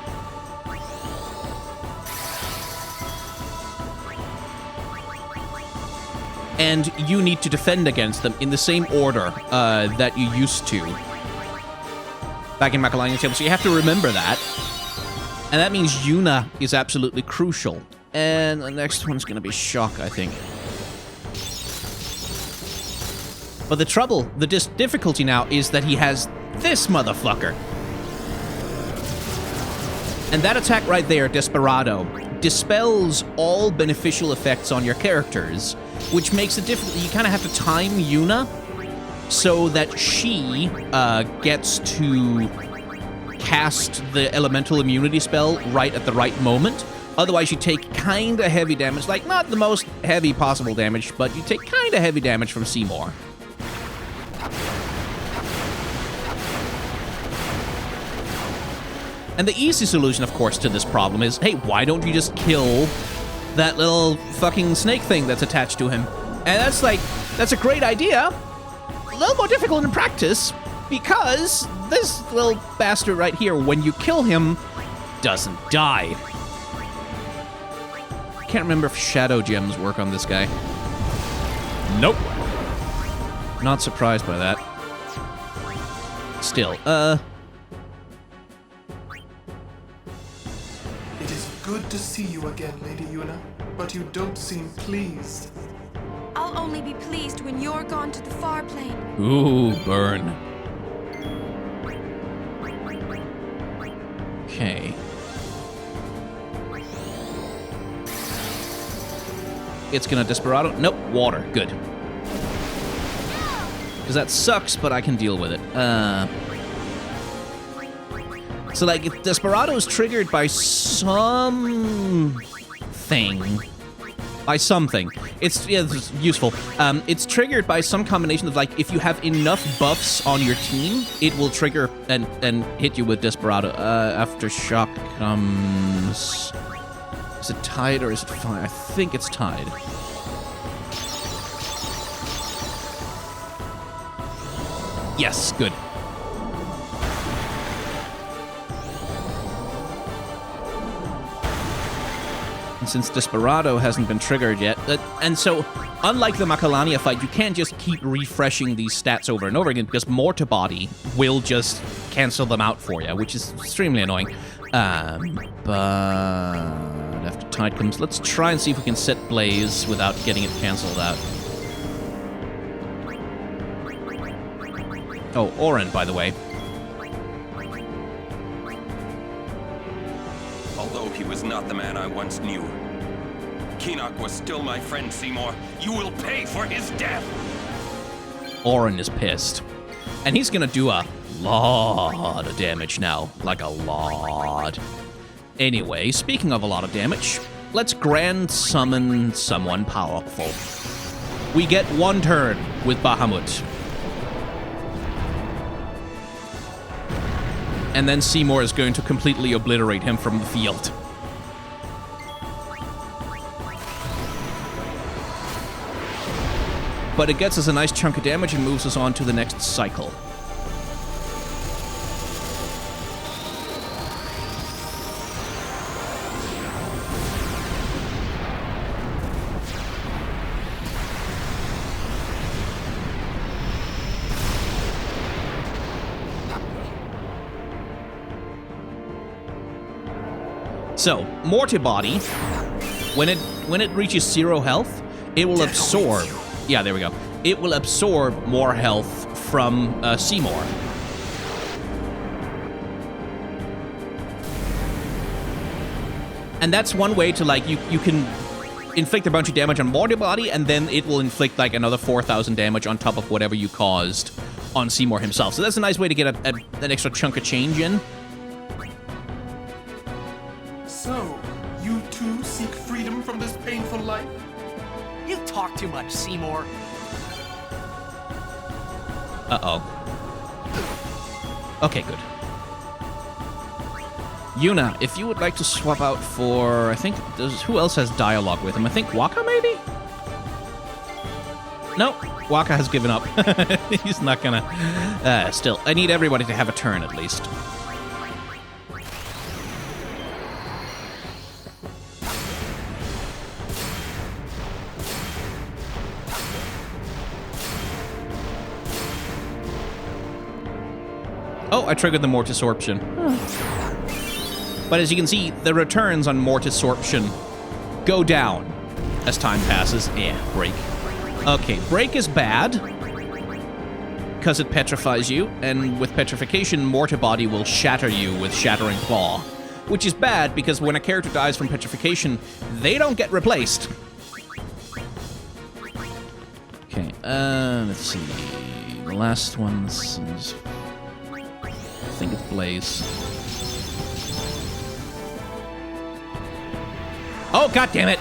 And you need to defend against them in the same order that you used to back in Macalania Temple. So you have to remember that. And that means Yuna is absolutely crucial. And the next one's going to be Shock, I think. But the trouble, the difficulty now is that he has this motherfucker. And that attack right there, Desperado, dispels all beneficial effects on your characters, which makes it difficult. You kind of have to time Yuna so that she gets to cast the elemental immunity spell right at the right moment. Otherwise, you take kind of heavy damage. Like, not the most heavy possible damage, but you take kind of heavy damage from Seymour. And the easy solution, of course, to this problem is, hey, why don't you just kill that little fucking snake thing that's attached to him. And that's a great idea. A little more difficult in practice, because this little bastard right here, when you kill him, doesn't die. Can't remember if shadow gems work on this guy. Nope. Not surprised by that. Still, It is good to see you again, Lady Yuna, but you don't seem pleased. I'll only be pleased when you're gone to the far plane. Ooh, burn. Okay. It's gonna Desperado. Nope, water. Good. Because that sucks, but I can deal with it. So, like, if Desperado is triggered by something. It's useful. It's triggered by some combination of, like, if you have enough buffs on your team, it will trigger and hit you with Desperado. Aftershock comes... Is it tied or is it fire? I think it's tied. Yes, good. And since Desperado hasn't been triggered yet, and so, unlike the Macalania fight, you can't just keep refreshing these stats over and over again, because Mortibody will just cancel them out for you, which is extremely annoying. But after Tide comes, let's try and see if we can set Blaze without getting it cancelled out. Oh, Oren, by the way. Although he was not the man I once knew, Keenock was still my friend, Seymour. You will pay for his death! Oren is pissed. And he's gonna do a lot of damage now. Like a lot. Anyway, speaking of a lot of damage, let's grand summon someone powerful. We get one turn with Bahamut. And then Seymour is going to completely obliterate him from the field. But it gets us a nice chunk of damage and moves us on to the next cycle. So, Mortibody, when it reaches 0 health, it will absorb... Yeah, there we go. It will absorb more health from Seymour. And that's one way to, like, you can inflict a bunch of damage on Mortibody, and then it will inflict, like, another 4,000 damage on top of whatever you caused on Seymour himself. So that's a nice way to get an extra chunk of change in. So, you too seek freedom from this painful life? You talk too much, Seymour. Uh-oh. Okay, good. Yuna, if you would like to swap out for... I think... who else has dialogue with him? I think Waka, maybe? No, Waka has given up. He's not gonna... still, I need everybody to have a turn, at least. Oh, I triggered the Mortisorption. But as you can see, the returns on Mortisorption go down as time passes. Yeah, break. Okay, break is bad, because it petrifies you, and with petrification, Mortibody will shatter you with Shattering Claw, which is bad, because when a character dies from petrification, they don't get replaced. Okay, let's see. The last one's... I think it's Blaze. Oh, god damn it!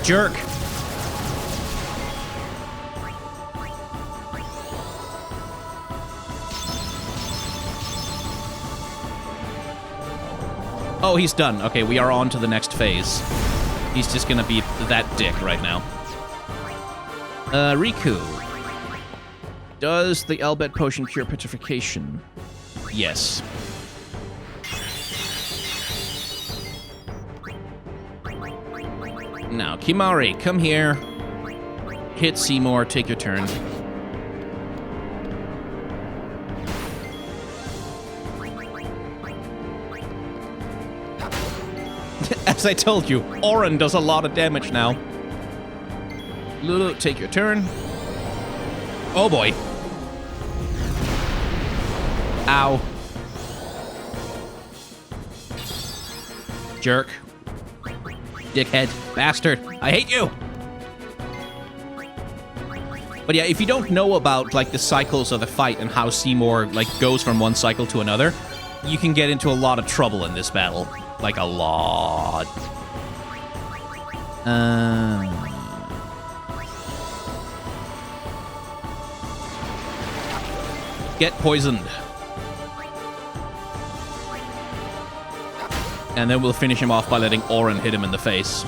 Jerk. Oh, he's done. Okay, we are on to the next phase. He's just gonna be that dick right now. Riku. Does the Albet potion cure petrification? Yes. Now, Kimari, come here. Hit Seymour, take your turn. As I told you, Orin does a lot of damage now. Lulu, take your turn. Oh boy. Ow. Jerk. Dickhead. Bastard. I hate you! But yeah, if you don't know about, like, the cycles of the fight and how Seymour, like, goes from one cycle to another, you can get into a lot of trouble in this battle. Like, a lot. Get poisoned. And then we'll finish him off by letting Orin hit him in the face.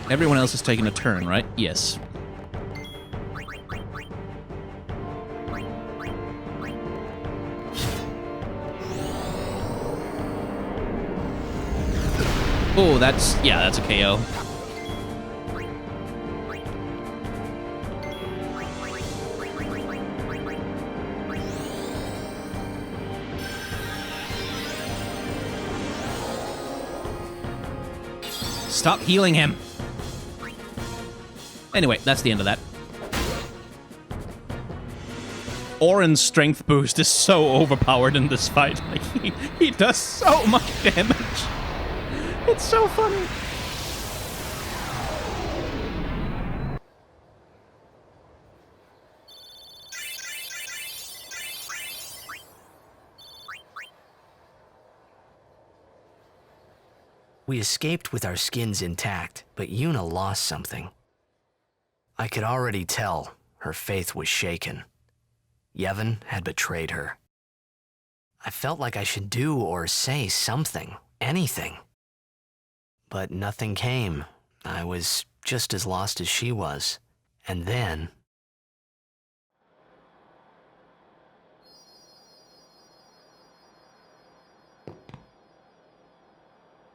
Everyone else is taking a turn, right? Yes. Oh, that's a KO. Stop healing him. Anyway, that's the end of that. Orin's strength boost is so overpowered in this fight. Like, he does so much damage. It's so funny. We escaped with our skins intact, but Yuna lost something. I could already tell her faith was shaken. Yevon had betrayed her. I felt like I should do or say something, anything. But nothing came. I was just as lost as she was. And then...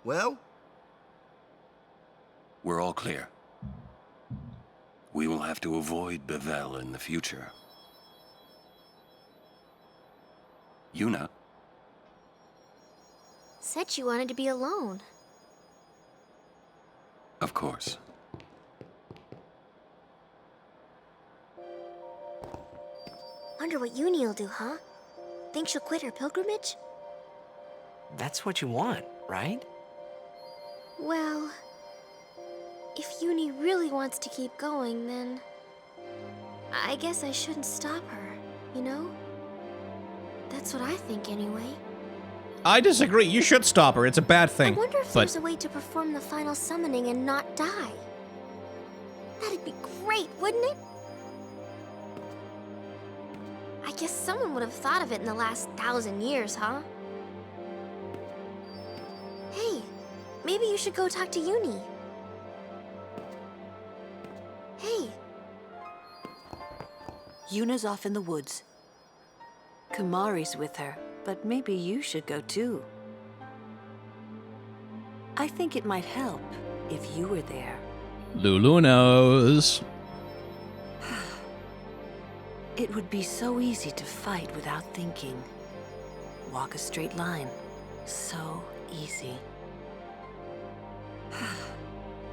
Well? We're all clear. We will have to avoid Bevel in the future. Yuna? Said she wanted to be alone. Of course. Wonder what Yuni'll do, huh? Think she'll quit her pilgrimage? That's what you want, right? Well... if Yuni really wants to keep going, then... I guess I shouldn't stop her, you know? That's what I think, anyway. I disagree. You should stop her. It's a bad thing. I wonder if there's a way to perform the final summoning and not die. That'd be great, wouldn't it? I guess someone would have thought of it in the last 1,000 years, huh? Hey, maybe you should go talk to Yuni. Hey. Yuna's off in the woods. Kumari's with her, but maybe you should go too. I think it might help if you were there. Lulu knows. It would be so easy to fight without thinking. Walk a straight line. So easy.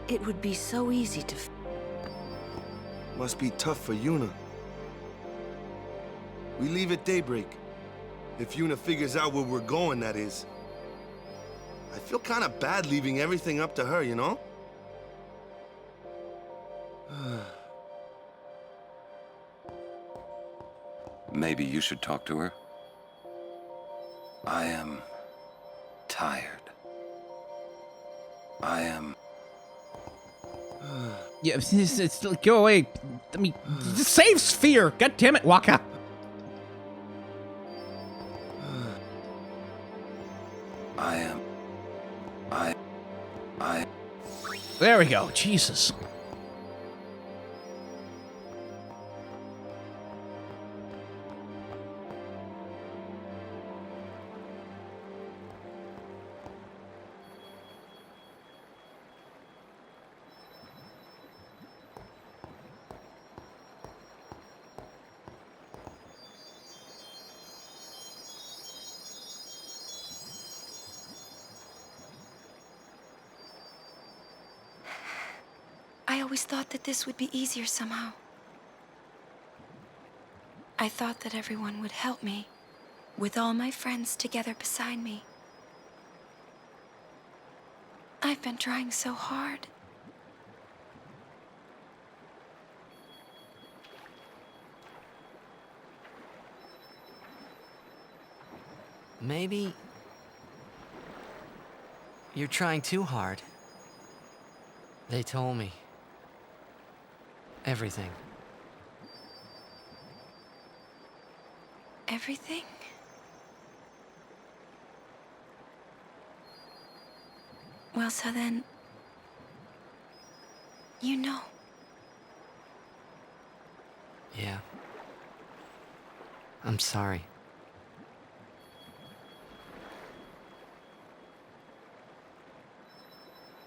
It would be so easy to... Must be tough for Yuna. We leave at daybreak. If Yuna figures out where we're going, that is. I feel kind of bad leaving everything up to her, you know? Maybe you should talk to her. I am tired. I am... Yeah, go away. I mean, save Sphere. God damn it, Waka. There we go. Jesus. I always thought that this would be easier somehow. I thought that everyone would help me, with all my friends together beside me. I've been trying so hard. Maybe you're trying too hard. They told me everything. Everything? Well, so then, you know. Yeah. I'm sorry.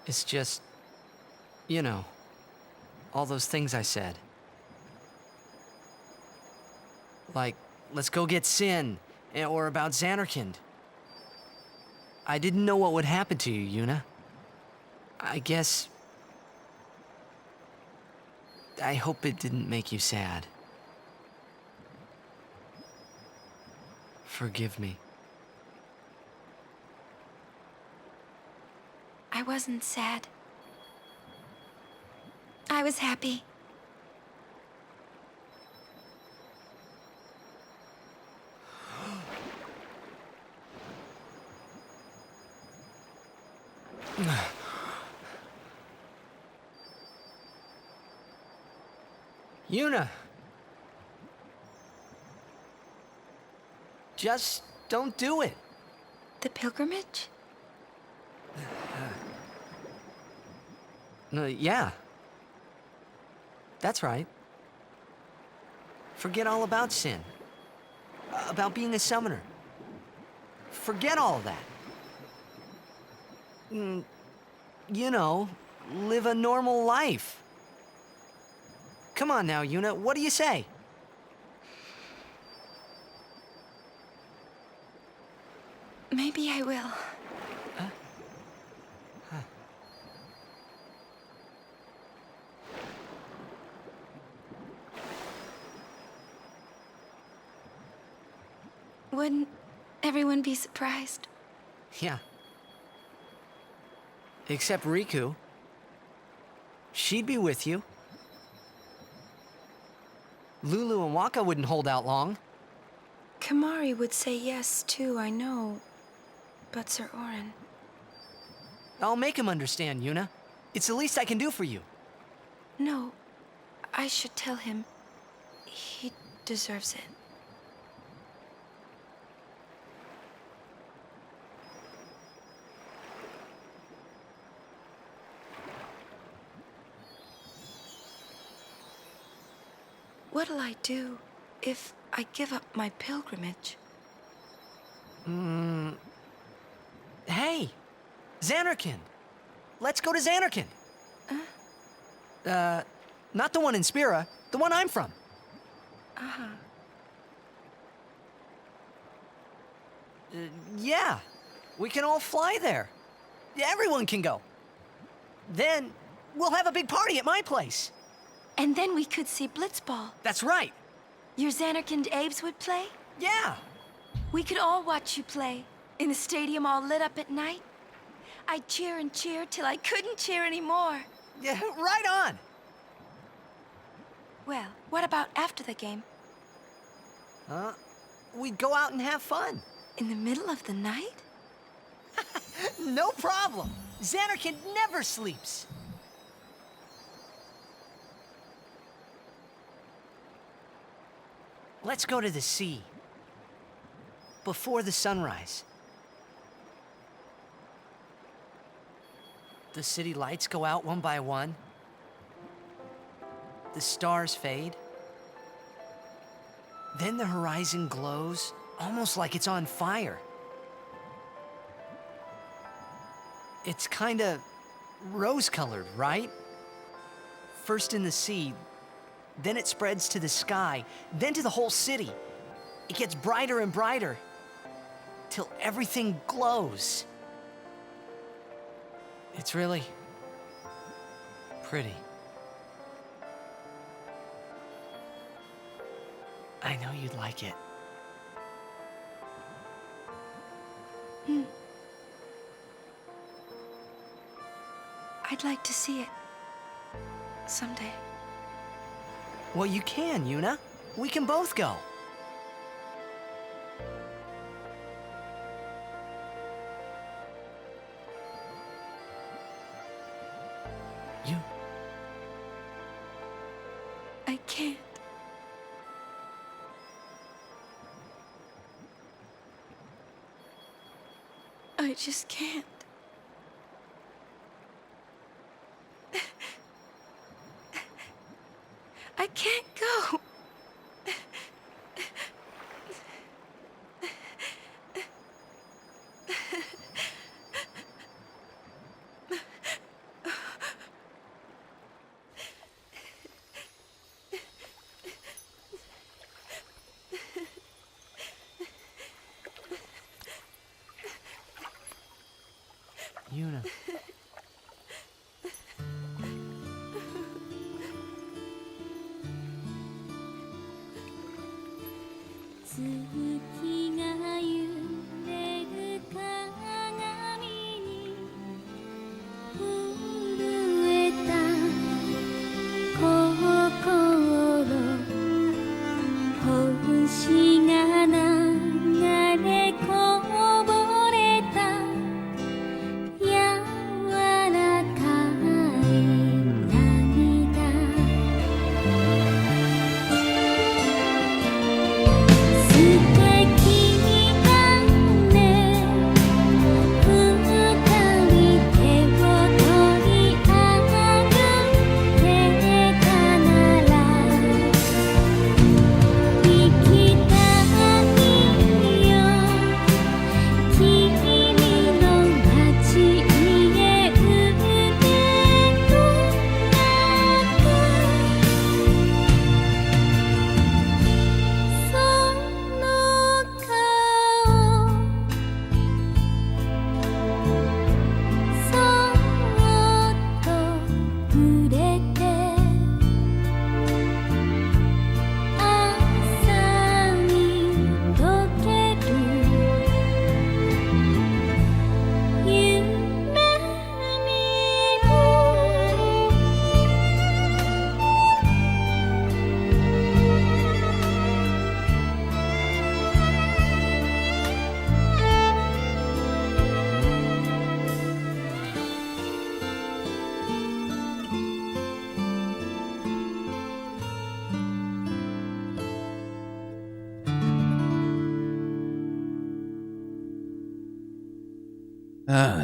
It's just, you know, all those things I said. Like, let's go get Sin, or about Xanarkand. I didn't know what would happen to you, Yuna. I guess... I hope it didn't make you sad. Forgive me. I wasn't sad. I was happy. Yuna! Just don't do it. The pilgrimage? Yeah. That's right. Forget all about Sin. About being a summoner. Forget all of that. You know, live a normal life. Come on now, Yuna, what do you say? Maybe I will. Wouldn't everyone be surprised? Yeah. Except Riku. She'd be with you. Lulu and Waka wouldn't hold out long. Kamari would say yes, too, I know. But Sir Orin... I'll make him understand, Yuna. It's the least I can do for you. No, I should tell him. He deserves it. What'll I do if I give up my pilgrimage? Hey! Xanarkand! Let's go to Xanarkand! Not the one in Spira, the one I'm from. Uh-huh. Yeah, we can all fly there. Everyone can go. Then, we'll have a big party at my place. And then we could see Blitzball. That's right. Your Xanarkand Abes would play? Yeah. We could all watch you play, in the stadium all lit up at night. I'd cheer and cheer till I couldn't cheer anymore. Yeah, right on. Well, what about after the game? We'd go out and have fun. In the middle of the night? No problem. Xanarkand never sleeps. Let's go to the sea. Before the sunrise. The city lights go out one by one. The stars fade. Then the horizon glows, almost like it's on fire. It's kinda rose-colored, right? First in the sea, then it spreads to the sky, then to the whole city. It gets brighter and brighter, till everything glows. It's really pretty. I know you'd like it. I'd like to see it. Someday. Well, you can, Yuna. We can both go. I can't. I just can't. I can't go. Yuna.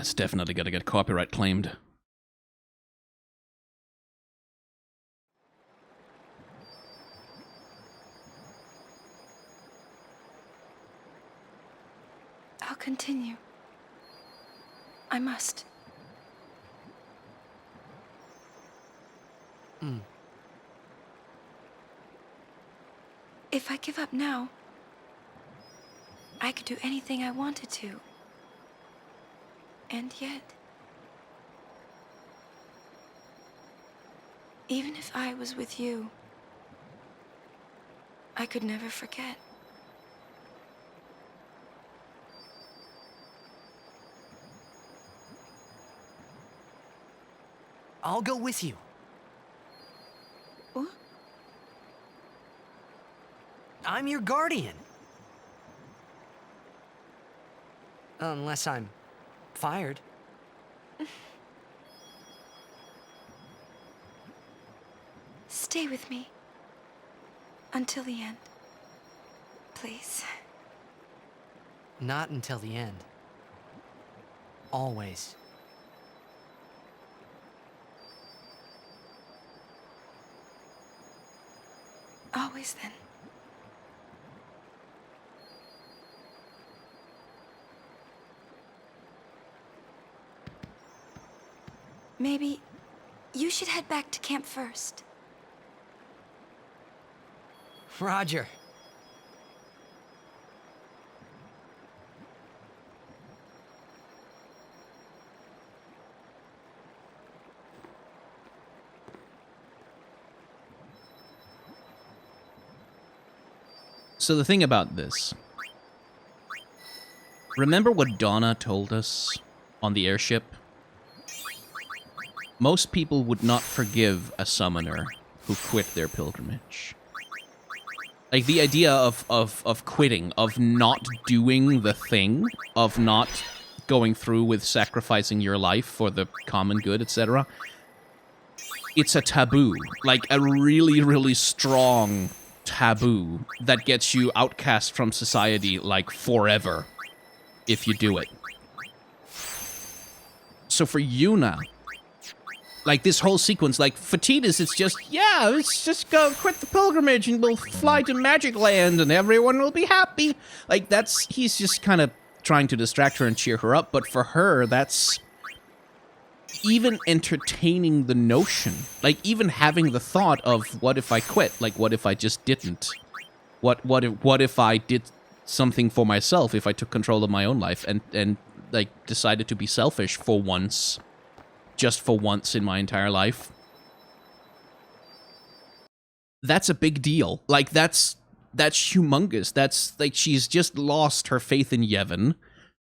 It's definitely got to get copyright claimed. I'll continue. I must. If I give up now, I could do anything I wanted to. And yet, even if I was with you, I could never forget. I'll go with you. What? I'm your guardian. Unless I'm fired. Stay with me. Until the end. Please. Not until the end. Always. Always then. Maybe you should head back to camp first. Roger. So the thing about this, remember what Donna told us on the airship? Most people would not forgive a summoner who quit their pilgrimage. Like, the idea of quitting, of not doing the thing, of not going through with sacrificing your life for the common good, etc. It's a taboo. Like, a really, really strong taboo that gets you outcast from society, like, forever, if you do it. So for Yuna, like, this whole sequence, like, for Tidus, it's just, yeah, let's just go quit the pilgrimage and we'll fly to Magic Land and everyone will be happy. Like, he's just kind of trying to distract her and cheer her up, but for her, that's even entertaining the notion, like, even having the thought of, what if I quit? Like, what if I just didn't? What if I did something for myself, if I took control of my own life and like, decided to be selfish for once? Just for once in my entire life. That's a big deal. Like, that's humongous. That's, like, she's just lost her faith in Yevon.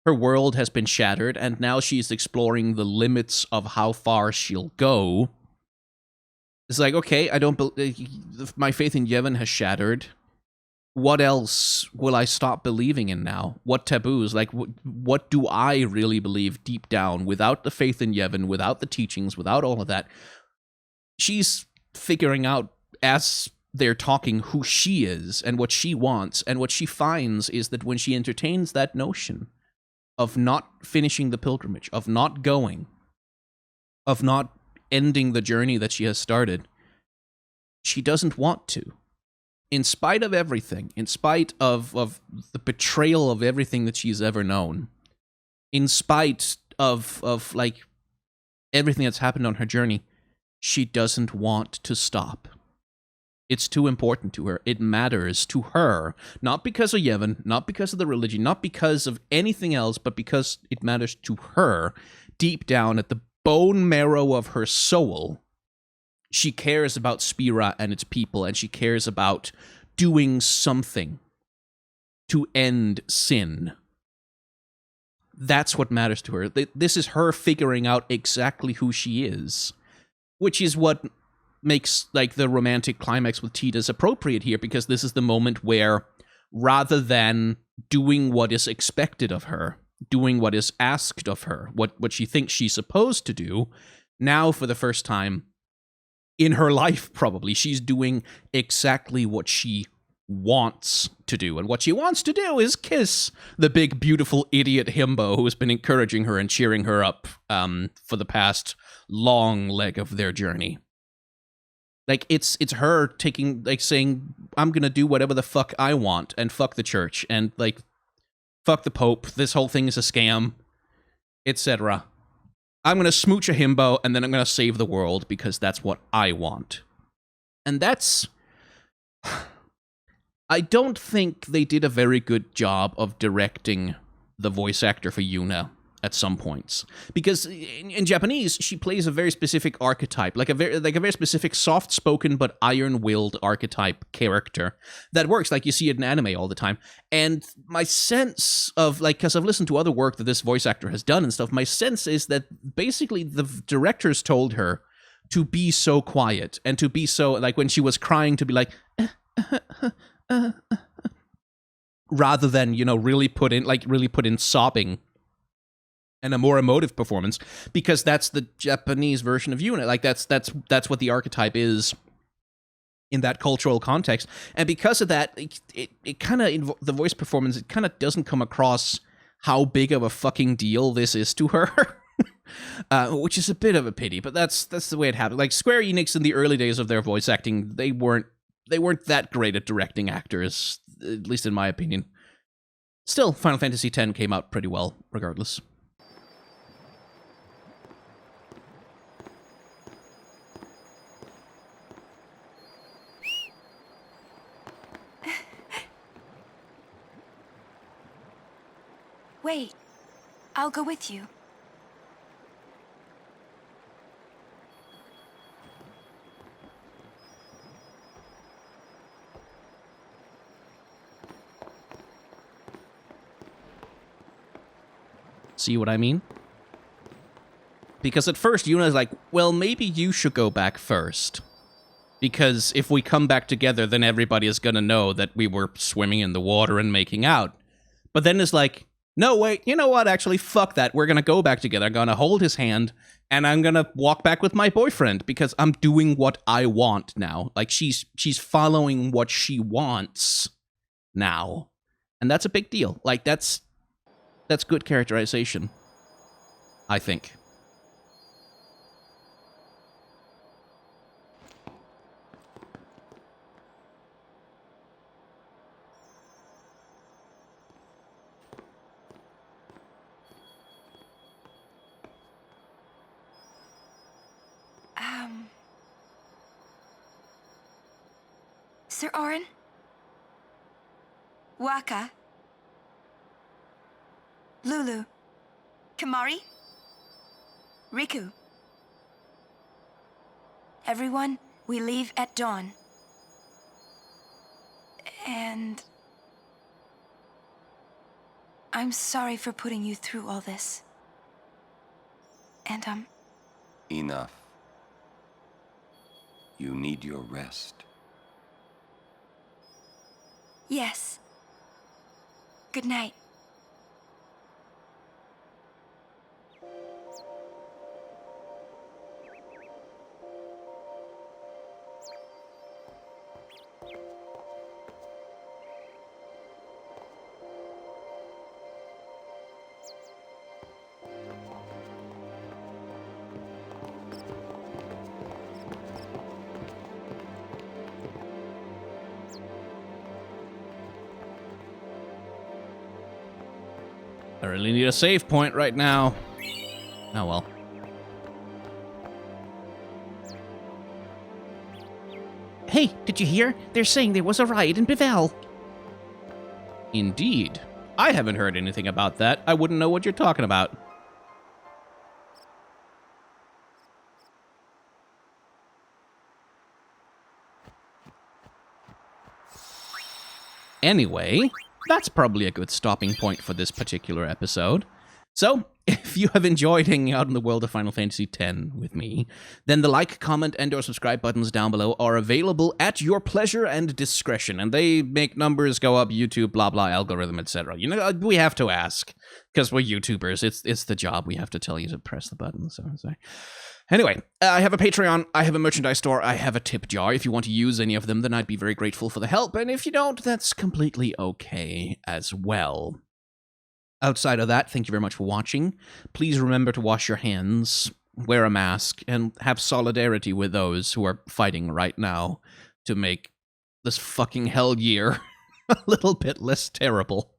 Her world has been shattered, and now she's exploring the limits of how far she'll go. It's like, okay, my faith in Yevon has shattered. What else will I stop believing in now? What taboos? Like, what do I really believe deep down without the faith in Yevon, without the teachings, without all of that? She's figuring out, as they're talking, who she is and what she wants. And what she finds is that when she entertains that notion of not finishing the pilgrimage, of not going, of not ending the journey that she has started, she doesn't want to. In spite of everything, in spite of the betrayal of everything that she's ever known, in spite of like, everything that's happened on her journey, she doesn't want to stop. It's too important to her. It matters to her. Not because of Yevon, not because of the religion, not because of anything else, but because it matters to her. Deep down at the bone marrow of her soul, she cares about Spira and its people, and she cares about doing something to end sin. That's what matters to her. This is her figuring out exactly who she is, which is what makes, like, the romantic climax with Tidus appropriate here, because this is the moment where, rather than doing what is expected of her, doing what is asked of her, what she thinks she's supposed to do, now for the first time in her life, probably, she's doing exactly what she wants to do. And what she wants to do is kiss the big, beautiful idiot himbo who has been encouraging her and cheering her up for the past long leg of their journey. Like, it's her taking, like, saying, I'm gonna do whatever the fuck I want, and fuck the church, and, like, fuck the Pope, this whole thing is a scam, etc. I'm gonna smooch a himbo, and then I'm gonna save the world, because that's what I want. And that's... I don't think they did a very good job of directing the voice actor for Yuna at some points, because in Japanese she plays a very specific archetype, like a very specific soft-spoken but iron-willed archetype character that works, like you see it in anime all the time. And my sense of, like, because I've listened to other work that this voice actor has done and stuff, my sense is that basically the directors told her to be so quiet and to be so, like, when she was crying, to be like rather than, you know, really put in sobbing and a more emotive performance, because that's the Japanese version of Yuna. Like, that's what the archetype is in that cultural context. And because of that, it kind of, the voice performance, it kind of doesn't come across how big of a fucking deal this is to her. Which is a bit of a pity, but that's the way it happened. Like, Square Enix in the early days of their voice acting, they weren't they weren't that great at directing actors, at least in my opinion. Still, Final Fantasy X came out pretty well, regardless. Wait, I'll go with you. See what I mean? Because at first, Yuna's like, well, maybe you should go back first. Because if we come back together, then everybody is gonna know that we were swimming in the water and making out. But then it's like, no, wait, you know what? Actually, fuck that. We're gonna go back together. I'm gonna hold his hand, and I'm gonna walk back with my boyfriend, because I'm doing what I want now. Like, she's following what she wants now. And that's a big deal. Like, that's good characterization, I think. Sir Orin? Waka? Lulu? Kamari? Riku? Everyone, we leave at dawn. And... I'm sorry for putting you through all this. And, Enough. You need your rest. Yes. Good night. I really need a save point right now. Oh well. Hey, did you hear? They're saying there was a riot in Bevelle. Indeed. I haven't heard anything about that. I wouldn't know what you're talking about. Anyway, that's probably a good stopping point for this particular episode. So, if you have enjoyed hanging out in the world of Final Fantasy X with me, then the like, comment, and/or subscribe buttons down below are available at your pleasure and discretion, and they make numbers go up, YouTube, blah blah, algorithm, etc. You know, we have to ask, because we're YouTubers. It's the job. We have to tell you to press the button. So. Anyway, I have a Patreon, I have a merchandise store, I have a tip jar. If you want to use any of them, then I'd be very grateful for the help, and if you don't, that's completely okay as well. Outside of that, thank you very much for watching. Please remember to wash your hands, wear a mask, and have solidarity with those who are fighting right now to make this fucking hell year a little bit less terrible.